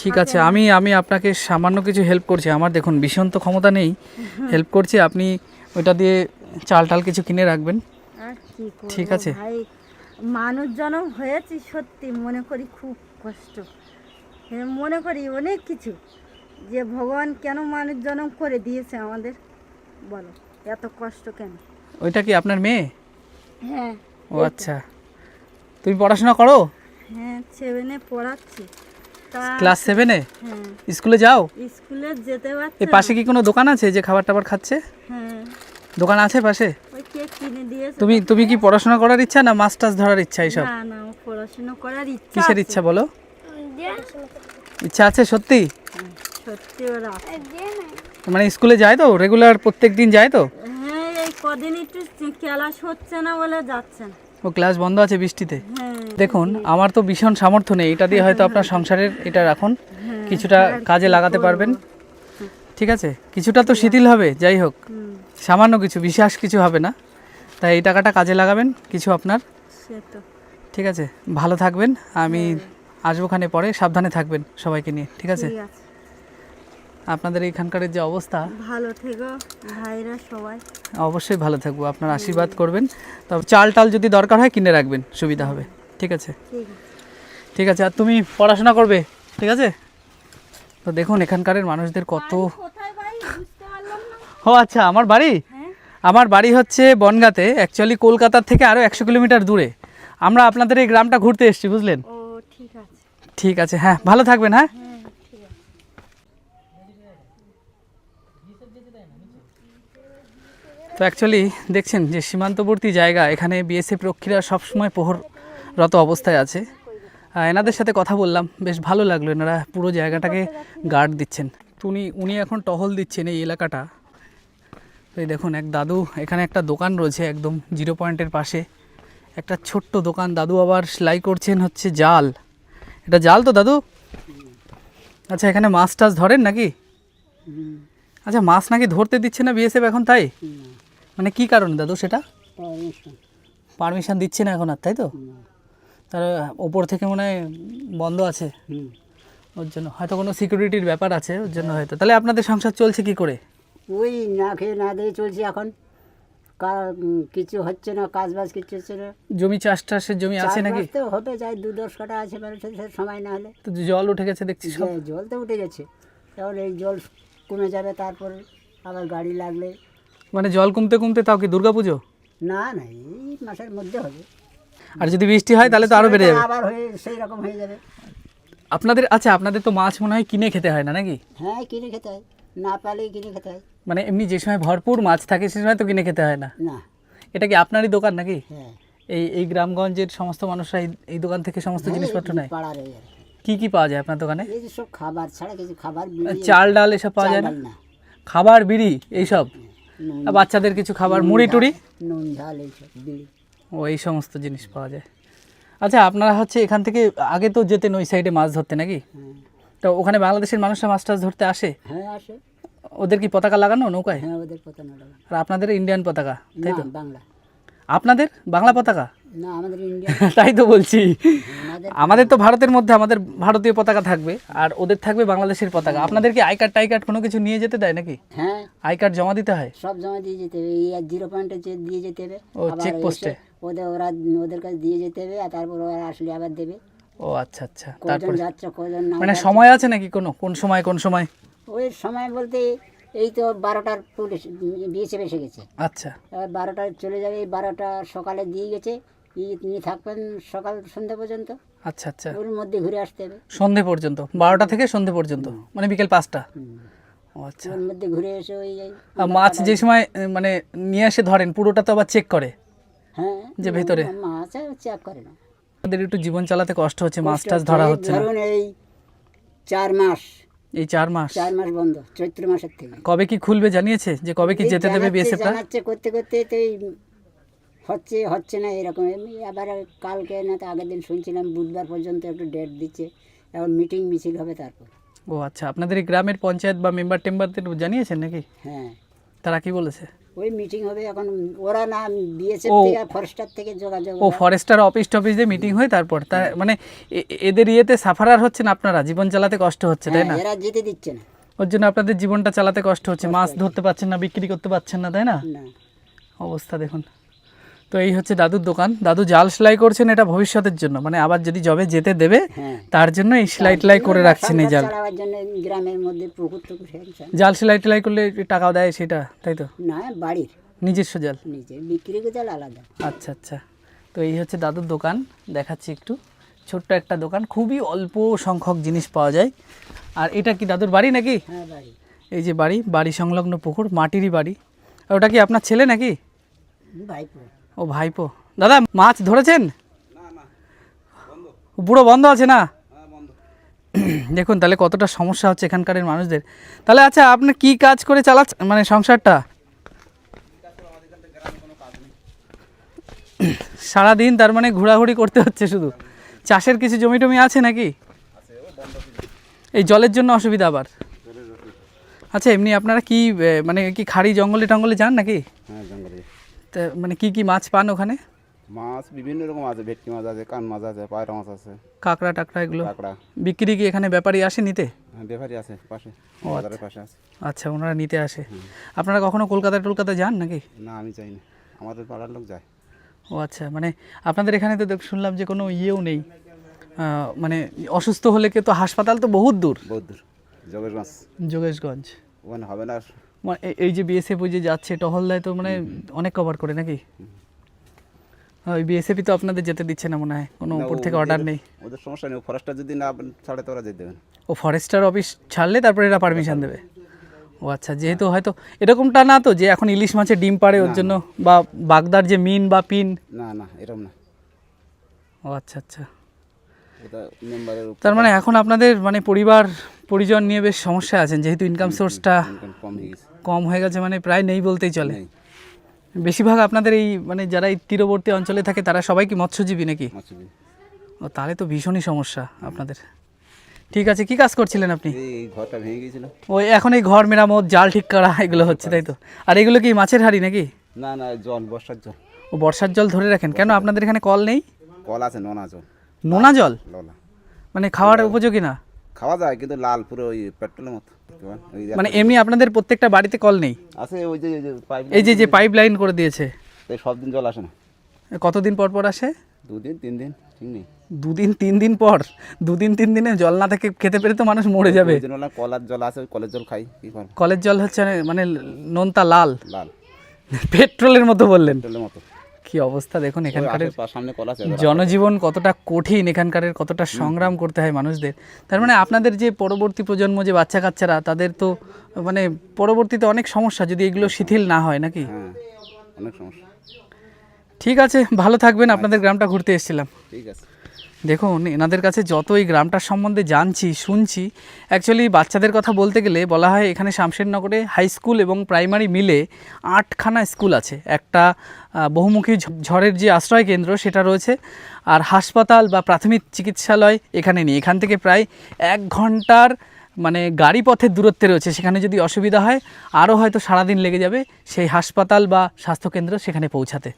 ঠিক আছে, আমি আপনাকে সামান্য কিছু হেল্প করছি। আমার দেখুন ভীষণ তো ক্ষমতা নেই, হেল্প করছি। আপনি ওইটা দিয়ে চাল টাল কিছু কিনে রাখবেন। আর কি করবো ঠিক আছে। ভাই, মানুষ জন্ম হয়েছি সত্যি মনে করি খুব কষ্ট, মনে করি অনেক কিছু, যে ভগবান কেন মানুষ জন্ম করে দিয়েছে আমাদের, বলো এত কষ্ট কেন? ওইটা কি আপনার মেয়ে? হ্যাঁ। ও আচ্ছা, তুমি পড়াশোনা করো? হ্যাঁ 7-এ পড়াচ্ছি। তা ক্লাস 7-এ? হ্যাঁ স্কুলে যাও? স্কুলে যেতে পারছে এই পাশে কি কোনো দোকান আছে যে খাবার টাবার খাচ্ছে? হ্যাঁ দোকান আছে পাশে? ওই কেক কিনে দিয়েছে। তুমি কি পড়াশোনা করার ইচ্ছা না মাছ টাছ ধরার ইচ্ছা এইসব? না না, ও পড়াশোনা করার ইচ্ছা কিসের আছে। ইচ্ছা বলো? ইচ্ছা আছে সত্যি? হ্যাঁ, সত্যি ওরা আছে। মানে স্কুলে যায় তো রেগুলার, প্রত্যেক দিন যায় তো? হ্যাঁ এই কদিন একটু ক্লাস হচ্ছে না বলে যাচ্ছে না। ও ক্লাস বন্ধ আছে বৃষ্টিতে? হ্যাঁ দেখুন আমার তো ভীষণ সামর্থ্য নেই, এটা দিয়ে হয়তো আপনার সংসারের এটা রাখুন, কিছুটা কাজে লাগাতে পারবেন। ঠিক আছে, কিছুটা তো শিথিল হবে, যাই হোক সামান্য কিছু, বিশেষ কিছু হবে না। তাই এই টাকাটা কাজে লাগাবেন কিছু আপনার। সে তো ঠিক আছে, ভালো থাকবেন। আমি আসবো খানে পরে, সাবধানে থাকবেন সবাইকে নিয়ে। ঠিক আছে, ঠিক আছে। আপনাদের এইখানকার যে অবস্থা, ভালো থেকো ভাইরা সবাই। অবশ্যই ভালো থাকবো, আপনার আশীর্বাদ করবেন। তবে চাল টাল যদি দরকার হয় কিনে রাখবেন, সুবিধা হবে। ঠিক আছে, ঠিক আছে। ঠিক আছে। আর তুমি পড়াশোনা করবে, ঠিক আছে? তো দেখুন এখানকার মানুষদের কত। কোথায় বাড়ি বুঝতে পারলাম না। ও আচ্ছা, আমার বাড়ি? হ্যাঁ আমার বাড়ি হচ্ছে বনগাঁতে, অ্যাকচুয়ালি কলকাতার থেকে আরও 100 কিলোমিটার দূরে। আমরা আপনাদের এই গ্রামটা ঘুরতে এসেছি, বুঝলেন? ও ঠিক আছে। ঠিক আছে, হ্যাঁ ভালো থাকবেন। হ্যাঁ হ্যাঁ ঠিক আছে। তো অ্যাকচুয়ালি দেখছেন যে সীমান্তবর্তী জায়গা, এখানে বিএসএফ রক্ষীরা সবসময় প্রহররত অবস্থায় আছে। এনাদের সাথে কথা বললাম, বেশ ভালো লাগলো, এনারা পুরো জায়গাটাকে গার্ড দিচ্ছেন। তো উনি এখন টহল দিচ্ছেন এই এলাকাটা। তো এই দেখুন এক দাদু, এখানে একটা দোকান রয়েছে একদম 0 পয়েন্টের পাশে, একটা ছোট্ট দোকান। দাদু আবার সেলাই করছেন হচ্ছে জাল। এটা জাল তো দাদু? আচ্ছা, এখানে মাছ টাছ ধরেন নাকি? আচ্ছা, মাছ নাকি ধরতে দিচ্ছে না বিএসএফ এখন, তাই? মানে কি কারণে দাদু সেটা? পারমিশন দিচ্ছে না এখন আর, তাই তো? তার ওপর থেকে মনে হয় বন্ধ আছে, ওর জন্য হয়তো কোনো সিকিউরিটির ব্যাপার আছে, ওর জন্য হয়তো। তাহলে আপনাদের সংসার চলছে কি করে? ওই না খেয়ে না দিয়ে চলছে এখন, কিছু হচ্ছে না, কাজ বাজ কিছু হচ্ছে না। জমি চাষের জমি আছে নাকি? চাষবাস তো হবে, যাই 2-10 কাঠা আছে, সময় না হলে। তো জল উঠে গেছে দেখছি সব। জল তো উঠে গেছে, তাহলে এই জল কমে যাবে, তারপর আবার গাড়ি লাগলে। মানে জল কমতে কমতে তাও কি দুর্গাপুজো? না না, এই মাসের মধ্যে হবে। আর যদি বৃষ্টি হয় তাহলে তো আরো বেড়ে যাবে। আবার হয়ে সেই রকম হয়ে যাবে। আপনাদের আচ্ছা, আপনাদের তো মাছ মনে হয় কিনে খেতে হয় না নাকি? হ্যাঁ কিনে খেতে হয়, না পালেই কিনে খেতে হয়। মানে এমনি যে সময় ভরপুর মাছ থাকে সে সময় তো কিনে খেতে হয় না? না। এটা কি আপনারই দোকান নাকি? হ্যাঁ এই গ্রামগঞ্জের সমস্ত মানুষরা এই দোকান থেকে সমস্ত জিনিসপত্র নেয়? পাড়ার এই আর কি কি। কি পাওয়া যায় আপনার দোকানে? এই যে সব খাবার ছাড়া কিছু, খাবার বিড়ি, চাল ডাল এসব পাওয়া যায় না? চাল ডাল না, খাবার বিড়ি এইসব, নুন, আর বাচ্চাদের কিছু খাবার, মুড়ি টুড়ি, নুন ঝাল এইসব বিড়ি। ও এই সমস্ত জিনিস পাওয়া যায়। আচ্ছা, আপনারা হচ্ছে এখান থেকে আগে তো যেতেন ওই সাইডে মাছ ধরতে নাকি? হ্যাঁ তো ওখানে বাংলাদেশের মানুষরা মাছ টাছ ধরতে আসে? হ্যাঁ আসে। ওদের কি পতাকা লাগানো নৌকায়? হ্যাঁ ওদের পতাকা লাগানো। আর আপনাদের ইন্ডিয়ান পতাকা, তাই তো? না বাংলা। আপনাদের বাংলা পতাকা? না আমাদের ইন্ডিয়া। তাই তো বলছি, আমাদের আমাদের তো ভারতের মধ্যে আমাদের ভারতীয় পতাকা থাকবে, আর ওদের থাকবে বাংলাদেশের পতাকা। আপনাদের কি আই কার্ড টাই কার্ড কোনো কিছু নিয়ে যেতে দেয় নাকি? হ্যাঁ আই কার্ড জমা দিতে হয়? সব জমা দিয়ে যেতে হবে, এই 0 পয়েন্টে দিয়ে যেতে হবে। ও, আবার চেকপোস্টে? এসে ওদের কাছে দিয়ে যেতে হবে, আর তারপর ওরা আসলে আবার দেবে। ও আচ্ছা আচ্ছা, কজন তারপরে যাচ্ছে কজন না মানে যাচ্ছে। সময় আছে নাকি কোন সময় কোন সময়? ওই সময় বলতে এই তো 12টার পুলিশ বিএসএফ এসে গেছে, আচ্ছা এবার 12টায় চলে যাবে। এই 12টা সকালে দিয়ে গেছে, নিয়ে থাকবেন সকাল সন্ধ্যা পর্যন্ত, আচ্ছা আচ্ছা, ওর মধ্যে ঘুরে আসতে হবে। সন্ধে পর্যন্ত, 12টা থেকে সন্ধে পর্যন্ত, মানে বিকেল 5টা। ও আচ্ছা। ওর মধ্যে ঘুরে এসে ওই আর মাছ যে সময় মানে নিয়ে এসে ধরেন পুরোটা তো আবার চেক করে হ্যাঁ যে ভেতরে? মাছ চেক করে না। আমাদের একটু জীবন চালাতে কষ্ট হচ্ছে, মাছ টাছ ধরা হচ্ছে না। ধরুন এই 4 মাস, এই 4 মাস 4 মাস বন্ধ, চৈত্র মাসের থেকে। কবে কি খুলবে জানিয়েছে, যে কবে কি যেতে দেবে বিএসএফ? জানাচ্ছে করতে করতে তো এই হচ্ছে না এরকম। এমনি আবার কালকে না তো আগের দিন শুনছিলাম বুধবার পর্যন্ত একটু ডেট দিচ্ছে, এখন মিটিং মিছিল হবে তারপর। ও আচ্ছা, আপনাদের এই গ্রামের পঞ্চায়েত বা মেম্বার টেম্বারদের জানিয়েছেন নাকি? হ্যাঁ তারা কি বলেছে? ওই মিটিং হবে এখন, ওরা না বিএসএফ ও- থেকে ফরেস্টার থেকে যোগাযোগ ও হয়। ফরেস্টার অফিস টফিস দিয়ে মিটিং হয় তারপর তার মানে এদের ইয়েতে সাফারার হচ্ছেন আপনারা, জীবন চালাতে কষ্ট হচ্ছে তাই না? হ্যাঁ, এরা যেতে দিচ্ছে না। ওর জন্য আপনাদের জীবনটা চালাতে কষ্ট হচ্ছে, মাছ ধরতে পারছেন না, বিক্রি করতে পারছেন না তাই না? না অবস্থা দেখুন। তো এই হচ্ছে দাদুর দোকান। দাদু জাল সেলাই করছেন, এটা ভবিষ্যতের জন্য, মানে আবার যদি জবে যেতে দেবে হ্যাঁ, তার জন্য এই সেলাই টেলাই করে রাখছেন এই জাল। সংসার চালাবার জন্য গ্রামের মধ্যে পুকুর টুকুর হ্যাঁ, জাল সেলাই টেলাই করলে টাকাও দেয় সেটা, তাই তো? না বাড়ির নিজস্ব জাল। নিচে বিক্রি করতে আলাদা। আচ্ছা আচ্ছা। তো এই হচ্ছে দাদুর দোকান, দেখাচ্ছি একটু। ছোট্ট একটা দোকান, খুবই অল্প সংখ্যক জিনিস পাওয়া যায়। আর এটা কি দাদুর বাড়ি নাকি? হ্যাঁ বাড়ি, এই যে বাড়ি, বাড়ি সংলগ্ন পুকুর, মাটিরই বাড়ি। আর ওটা কি আপনার ছেলে নাকি? ভাইপো। ও ভাইপো। দাদা মাছ ধরেছেন? পুরো বন্ধ আছে না? দেখুন তাহলে কতটা সমস্যা হচ্ছে এখানকার মানুষদের। তাহলে আচ্ছা আপনি কি কাজ করে চালাচ্ছেন মানে সংসারটা? সারাদিন তার মানে ঘোরাঘুরি করতে হচ্ছে শুধু। চাষের কিছু জমি টমি আছে নাকি? এই জলের জন্য অসুবিধা আবার। আচ্ছা এমনি আপনারা কি মানে কি খাড়ি জঙ্গলে টঙ্গলে যান নাকি? হ্যাঁ জঙ্গলে তা মানে কি কি মাছ পান ওখানে? মাছ বিভিন্ন রকম আছে, ভেটকি মাছ আছে, কান মাছ আছে, পায়রা মাছ আছে, কাঁকড়া টাকড়া এগুলো কাঁকড়া। বিক্রি কি এখানে ব্যাপারী আসে নিতে? হ্যাঁ ব্যাপারী আছে পাশে, বাজারের পাশে আছে। আচ্ছা ওনারা নিতে আসে। আপনারা কখনো কলকাতা টলকাতা যান নাকি? না আমি যাই না, আমাদের পাড়ার লোক যায়। ও আচ্ছা, মানে আপনাদের এখানে তো শুনলাম যে কোনো ইয়েও নেই, মানে অসুস্থ হলে কে তো হাসপাতাল তো বহুত দূর, বহুত দূর, যোগেশগঞ্জ, যোগেশগঞ্জ। ওখানে হবে না। মানে এই যে বিএসএফ ওই যে যাচ্ছে টহল দেয় তো মানে অনেক কভার করে নাকি? ওই বিএসএফই তো আপনাদের যেতে দিচ্ছে না মনে হয়, কোনো না, উপর থেকে অর্ডার নেই। ওদের সমস্যা নেই, ফরেস্টার যদি না ছাড়ে তো ওরা যেতে দেবে না। ও ফরেস্টার অফিস ছাড়লে তারপরে এরা পারমিশন দেবে? ও আচ্ছা, যেহেতু হয়তো এরকমটা না তো যে এখন ইলিশ মাছের ডিম পাড়ে ওর জন্য, বা বাগদার যে মিন বা পিন? না না এরকম না, ও আচ্ছা আচ্ছা। ওটা মেম্বারের তার মানে এখন আপনাদের মানে পরিবার পরিজন নিয়ে বেশ সমস্যা আছেন, যেহেতু ইনকাম সোর্সটা কম হয়ে গেছে। কম হয়ে গেছে, মানে প্রায় নেই বলতেই চলে। নেই, বেশিরভাগ আপনাদের এই মানে যারা এই তীরবর্তী অঞ্চলে থাকে তারা সবাই কি মৎস্যজীবী নাকি? মাছুবি। ও তাহলে তো ভীষণই সমস্যা আপনাদের। ঠিক আছে, কি কাজ করছিলেন আপনি? এই ঘরটা ভেঙে গিয়েছিল। ওই এখন এই ঘর মেরামত, জাল ঠিক করা এগুলো হচ্ছে তাই তো? আর এগুলো কি মাছের হাঁড়ি নাকি? না না জল, বর্ষার জল। ও বর্ষার জল ধরে রাখেন কেন? আপনাদের এখানে কল নেই? কল আছে, নোনা জল, নোনা জল লোলা। মানে খাওয়ার উপযোগী না? খাওয়া যায় কিন্তু লাল, পুরো ওই পেট্রোলের মতো। ওই যে মানে এমনি আপনাদের প্রত্যেকটা বাড়িতে কল নেই? আছে ওই যে পাইপ, এই যে যে পাইপ লাইন করে দিয়েছে, সব দিন জল আসে না, কতদিন পর পর আসে? 2 দিন 3 দিন, ঠিক নেই। 2 দিন 3 দিন পর? 2 দিন 3 দিনে জল না থেকে খেতে পেরে তো মানুষ মরে যাবে। ওই জন্য না, কলার জল আছে, ওই কলের জল খাই, কি করব। কলের জল হচ্ছে মানে নোনতা লাল, লাল পেট্রোলের মতো বললেন। পেট্রোলের মতো। কি অবস্থা দেখুন এখানকার সামনে কল আছে। জনজীবন কতটা কঠিন, এখানকার কতটা সংগ্রাম করতে হয় মানুষদের। তার মানে আপনাদের যে পরবর্তী প্রজন্ম, যে বাচ্চা কাচ্চারা, তাদের তো মানে পরবর্তীতে অনেক সমস্যা যদি এগুলো শিথিল না হয় নাকি? হ্যাঁ অনেক সমস্যা। ঠিক আছে, ভালো থাকবেন। আপনাদের গ্রামটা ঘুরতে এসেছিলাম। ঠিক আছে। দেখুন এনাদের কাছে যত এই গ্রামটার সম্বন্ধে জানছি শুনছি, অ্যাকচুয়ালি বাচ্চাদের কথা বলতে গেলে বলা হয় এখানে শামশেরনগরে হাই স্কুল এবং প্রাইমারি মিলে 8খানা স্কুল আছে। একটা বহুমুখী ঝড়ের যে আশ্রয় কেন্দ্র সেটা রয়েছে, আর হাসপাতাল বা প্রাথমিক চিকিৎসালয় এখানে নেই। এখান থেকে প্রায় 1 ঘন্টার মানে গাড়ি পথের দূরত্বে রয়েছে। সেখানে যদি অসুবিধা হয় আরও হয়তো সারাদিন লেগে যাবে সেই হাসপাতাল বা স্বাস্থ্যকেন্দ্র সেখানে পৌঁছাতে।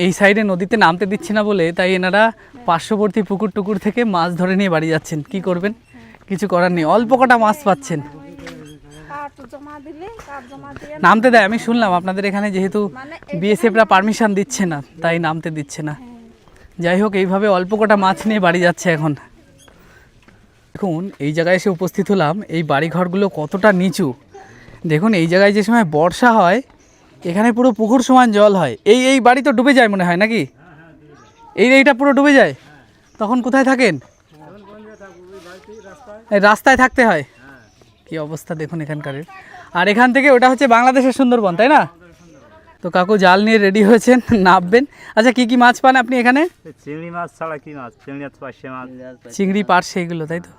এই সাইডে নদীতে নামতে দিচ্ছে না বলে তাই এনারা পার্শ্ববর্তী পুকুর টুকুর থেকে মাছ ধরে নিয়ে বাড়ি যাচ্ছেন। কি করবেন, কিছু করার নেই, অল্প কটা মাছ পাচ্ছেন। নামতে দেয়, আমি শুনলাম আপনাদের এখানে যেহেতু বিএসএফরা পারমিশন দিচ্ছে না তাই নামতে দিচ্ছে না। যাই হোক, এইভাবে অল্প কটা মাছ নিয়ে বাড়ি যাচ্ছে এখন। দেখুন এই জায়গায় এসে উপস্থিত হলাম, এই বাড়িঘরগুলো কতটা নিচু দেখুন। এই জায়গায় যে সময় বর্ষা হয় এখানে পুরো পুকুর সমান জল হয়। এই বাড়ি তো ডুবে যায় মনে হয় নাকি? এইটা পুরো ডুবে যায়। তখন কোথায় থাকেন? রাস্তায় থাকতে হয়। কি অবস্থা দেখুন এখানকার। আর এখান থেকে ওটা হচ্ছে বাংলাদেশের সুন্দরবন, তাই না? তো কাকু জাল নিয়ে রেডি হয়েছেন, নামবেন। আচ্ছা কি কি মাছ পান আপনি এখানে? চিংড়ি মাছ ছাড়া কি মাছ? চিংড়ি মাছ, পার্শে মাছ, চিংড়ি, পার্শে এগুলো, তাই তো?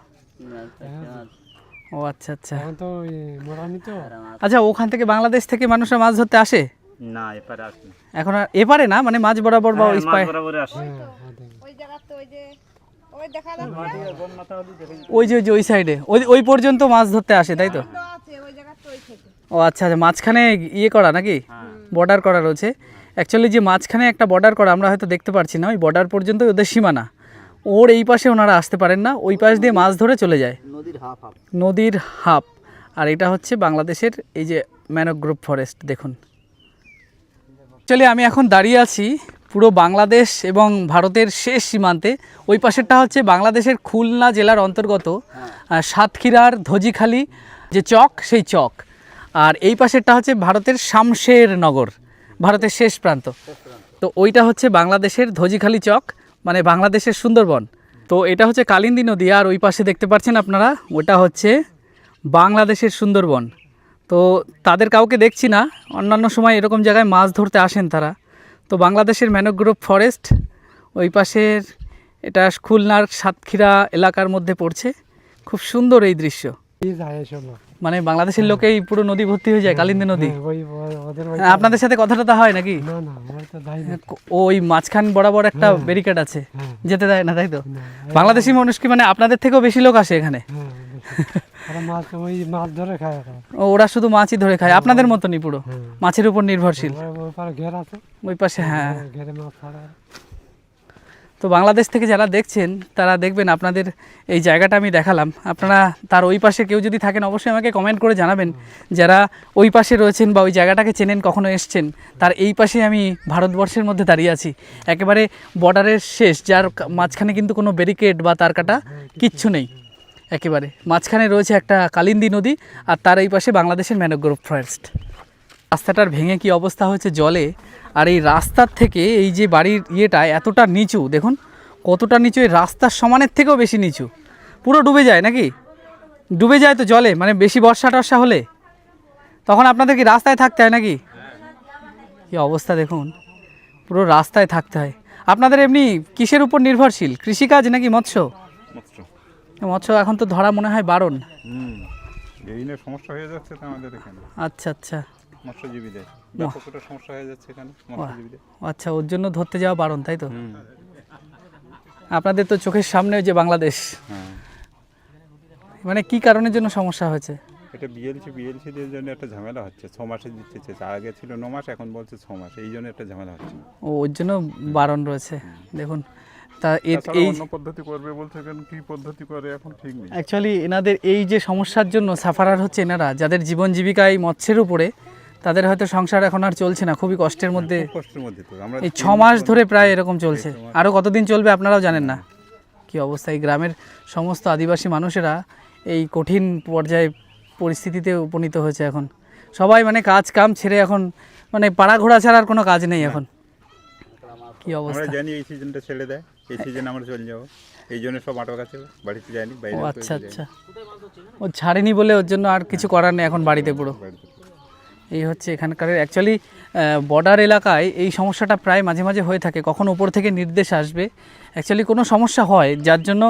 ও আচ্ছা আচ্ছা। আচ্ছা ওখান থেকে বাংলাদেশ থেকে মানুষরা মাছ ধরতে আসে? না এপারে আসে না। এখন আর এপারে না, মানে মাঝ বরাবর বা ওই মাছ পায়ে- বরাবরে আসে। ওই যে ওই সাইডে ওই পর্যন্ত মাছ ধরতে আসে, তাই তো? ও আচ্ছা আচ্ছা, মাঝখানে ইয়ে করা নাকি? বর্ডার করা রয়েছে। অ্যাকচুয়ালি যে মাঝখানে একটা বর্ডার করা আমরা হয়তো দেখতে পাচ্ছি না, ওই বর্ডার পর্যন্ত ওদের সীমানা। ওর এই পাশে ওনারা আসতে পারেন না, ওই পাশ দিয়ে মাছ ধরে চলে যায়, নদীর হাফ। আর এটা হচ্ছে বাংলাদেশের এই যে ম্যানগ্রোভ ফরেস্ট দেখুন। অ্যাকচুয়ালি আমি এখন দাঁড়িয়ে আছি পুরো বাংলাদেশ এবং ভারতের শেষ সীমান্তে। ওই পাশেরটা হচ্ছে বাংলাদেশের খুলনা জেলার অন্তর্গত সাতক্ষীরার ধজিখালি যে চক, সেই চক। আর এই পাশেরটা হচ্ছে ভারতের শামশের নগর, ভারতের শেষ প্রান্ত। তো ওইটা হচ্ছে বাংলাদেশের ধজিখালি চক, মানে বাংলাদেশের সুন্দরবন। তো এটা হচ্ছে কালিন্দী নদী, আর ওই পাশে দেখতে পাচ্ছেন আপনারা, ওটা হচ্ছে বাংলাদেশের সুন্দরবন। তো তাদের কাউকে দেখছি না, অন্যান্য সময় এরকম জায়গায় মাছ ধরতে আসেন তারা। তো বাংলাদেশের ম্যানগ্রোভ ফরেস্ট ওই পাশের, এটা খুলনার সাতক্ষীরা এলাকার মধ্যে পড়ছে। খুব সুন্দর এই দৃশ্য, মানে বাংলাদেশের লোকেই পুরো নদী ভর্তি হয়ে যায়, কালিন্দী নদী। আপনাদের সাথে কথা টথা হয় নাকি? ওই মাঝখান বরাবর একটা ব্যারিকেড আছে, যেতে দেয় না, তাই তো? বাংলাদেশি মানুষ কি মানে আপনাদের থেকেও বেশি লোক আসে এখানে? ওরা শুধু মাছই ধরে খায়, আপনাদের মতনই পুরো মাছের উপর নির্ভরশীল ওই পাশে। হ্যাঁ, তো বাংলাদেশ থেকে যারা দেখছেন তারা দেখবেন আপনাদের এই জায়গাটা আমি দেখালাম, আপনারা তার ওই পাশে কেউ যদি থাকেন অবশ্যই আমাকে কমেন্ট করে জানাবেন। যারা ওই পাশে রয়েছেন বা ওই জায়গাটাকে চেনেন, কখনো এসছেন, তার এই পাশে আমি ভারতবর্ষের মধ্যে দাঁড়িয়ে আছি, একেবারে বর্ডারের শেষ, যার মাঝখানে কিন্তু কোনো ব্যারিকেড বা তার কাটা কিচ্ছু নেই। একেবারে মাঝখানে রয়েছে একটা কালিন্দী নদী, আর তার এই পাশে বাংলাদেশের ম্যানগ্রোভ ফরেস্ট। রাস্তাটার ভেঙে কি অবস্থা হয়েছে জলে, আর এই রাস্তার থেকে এই যে বাড়ির ইয়েটা এতটা নিচু, দেখুন কতটা নিচু, এই রাস্তার সমানের থেকেও বেশি নিচু, পুরো ডুবে যায় নাকি? ডুবে যায় তো জলে, মানে বেশি বর্ষা টর্ষা হলে তখন আপনাদের কি রাস্তায় থাকতে হয় নাকি? কি অবস্থা দেখুন, পুরো রাস্তায় থাকতে হয়। আপনাদের এমনি কিসের উপর নির্ভরশীল, কৃষিকাজ নাকি মৎস্য? মৎস্য এখন তো ধরা মনে হয় বারণ। এই নিয়ে সমস্যা হয়ে যাচ্ছে তো আমাদের এখানে। আচ্ছা আচ্ছা, মৎস্যজীবীদের ব্যাপকটা সমস্যা হয়ে যাচ্ছে এখানে মৎস্যজীবীদের। আচ্ছা, ওর জন্য ধরতে যাওয়া বারণ, তাই তো? আপনাদের তো চোখের সামনে যে বাংলাদেশ, মানে কি কারণের জন্য সমস্যা হয়েছে? এটা বিএলসিদের জন্য একটা ঝামেলা হচ্ছে, 6 মাসে দিচ্ছে, আগে ছিল 9 মাস, এখন বলছে 6 মাস, এই জন্য একটা ঝামেলা হচ্ছে। ওর জন্য বারণ রয়েছে। দেখুন, তা এই অন্য পদ্ধতি করবে বলছে, কেন কি পদ্ধতি করে এখন ঠিক নেই। অ্যাকচুয়ালি এনাদের এই যে সমস্যার জন্য সাফারার হচ্ছে এনারা, যাদের জীবন জীবিকা এই মৎস্যের উপরে, তাদের হয়তো সংসার এখন আর চলছে না, খুবই কষ্টের মধ্যে। তো আমরা এই 6 মাস ধরে প্রায় এরকম চলছে, আরও কতদিন চলবে আপনারাও জানেন না। কি অবস্থা, এই গ্রামের সমস্ত আদিবাসী মানুষেরা এই কঠিন পর্যায়ে পরিস্থিতিতে উপনীত হয়েছে এখন। সবাই মানে কাজ কাম ছেড়ে এখন মানে পাড়া ঘোরা ছাড়া আর কোনো কাজ নেই এখন। কি অবস্থা, আমরা জানি এই সিজনটা ছেড়ে দেয়, এই সিজনে আমরা চলে যাবো, এই জন্য সব আটক আছে, বাড়িতে যায়নি, বাইরে। আচ্ছা আচ্ছা, ও ছাড়েনি বলে ওর জন্য আর কিছু করার নেই, এখন বাড়িতে পুরো। এই হচ্ছে এখানকার অ্যাকচুয়ালি বর্ডার এলাকায় এই সমস্যাটা প্রায় মাঝে মাঝে হয়ে থাকে, কখন উপর থেকে নির্দেশ আসবে, অ্যাকচুয়ালি কোনো সমস্যা হয় যার জন্য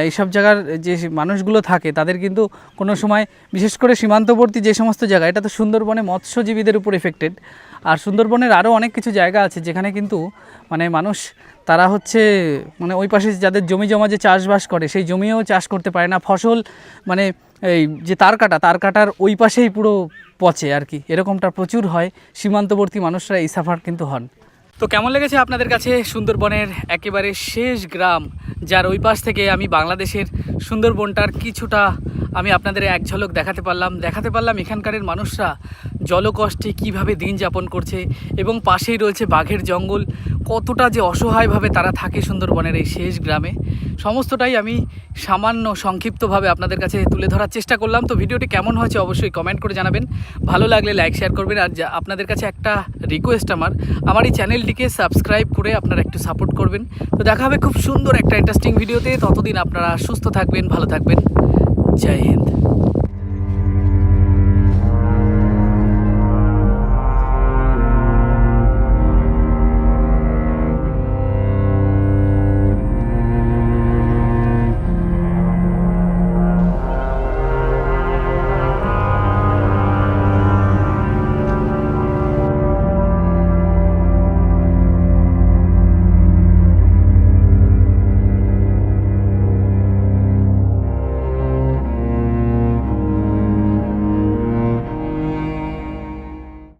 এইসব জায়গার যে মানুষগুলো থাকে তাদের কিন্তু কোনো সময়, বিশেষ করে সীমান্তবর্তী যে সমস্ত জায়গা, এটা তো সুন্দরবনে মৎস্যজীবীদের উপর এফেক্টেড। আর সুন্দরবনের আরও অনেক কিছু জায়গা আছে যেখানে কিন্তু মানে মানুষ, তারা হচ্ছে মানে ওই পাশে যাদের জমি জমা যে চাষবাস করে, সেই জমিও চাষ করতে পারে না, ফসল মানে এই যে তার কাটার ওই পাশেই পুরো পচে আর কি, এরকমটা প্রচুর হয়। সীমান্তবর্তী মানুষরা এই সাফার কিন্তু হন। তো কেমন লেগেছে আপনাদের কাছে সুন্দরবনের একেবারে শেষ গ্রাম, যার ওই পাশ থেকে আমি বাংলাদেশের সুন্দরবনটার কিছুটা আমি আপনাদের এক ঝলক দেখাতে পারলাম এখানকারের মানুষরা জলকষ্টে কিভাবে দিন যাপন করছে, এবং পাশেই রয়েছে বাঘের জঙ্গল, কতটা যে অসহায়ভাবে তারা থাকে সুন্দরবনের এই শেষ গ্রামে। সমস্তটাই আমি সামান্য সংক্ষিপ্তভাবে আপনাদের কাছে তুলে ধরার চেষ্টা করলাম। তো ভিডিওটি কেমন হয়েছে অবশ্যই কমেন্ট করে জানাবেন, ভালো লাগলে লাইক শেয়ার করবেন। আর আপনাদের কাছে একটা রিকোয়েস্ট, আমার এই চ্যানেলটিকে সাবস্ক্রাইব করে আপনারা একটু সাপোর্ট করবেন। তো দেখা হবে খুব সুন্দর একটা ইন্টারেস্টিং ভিডিওতে, ততদিন আপনারা সুস্থ থাকবেন, ভালো থাকবেন। জয় হিন্দ।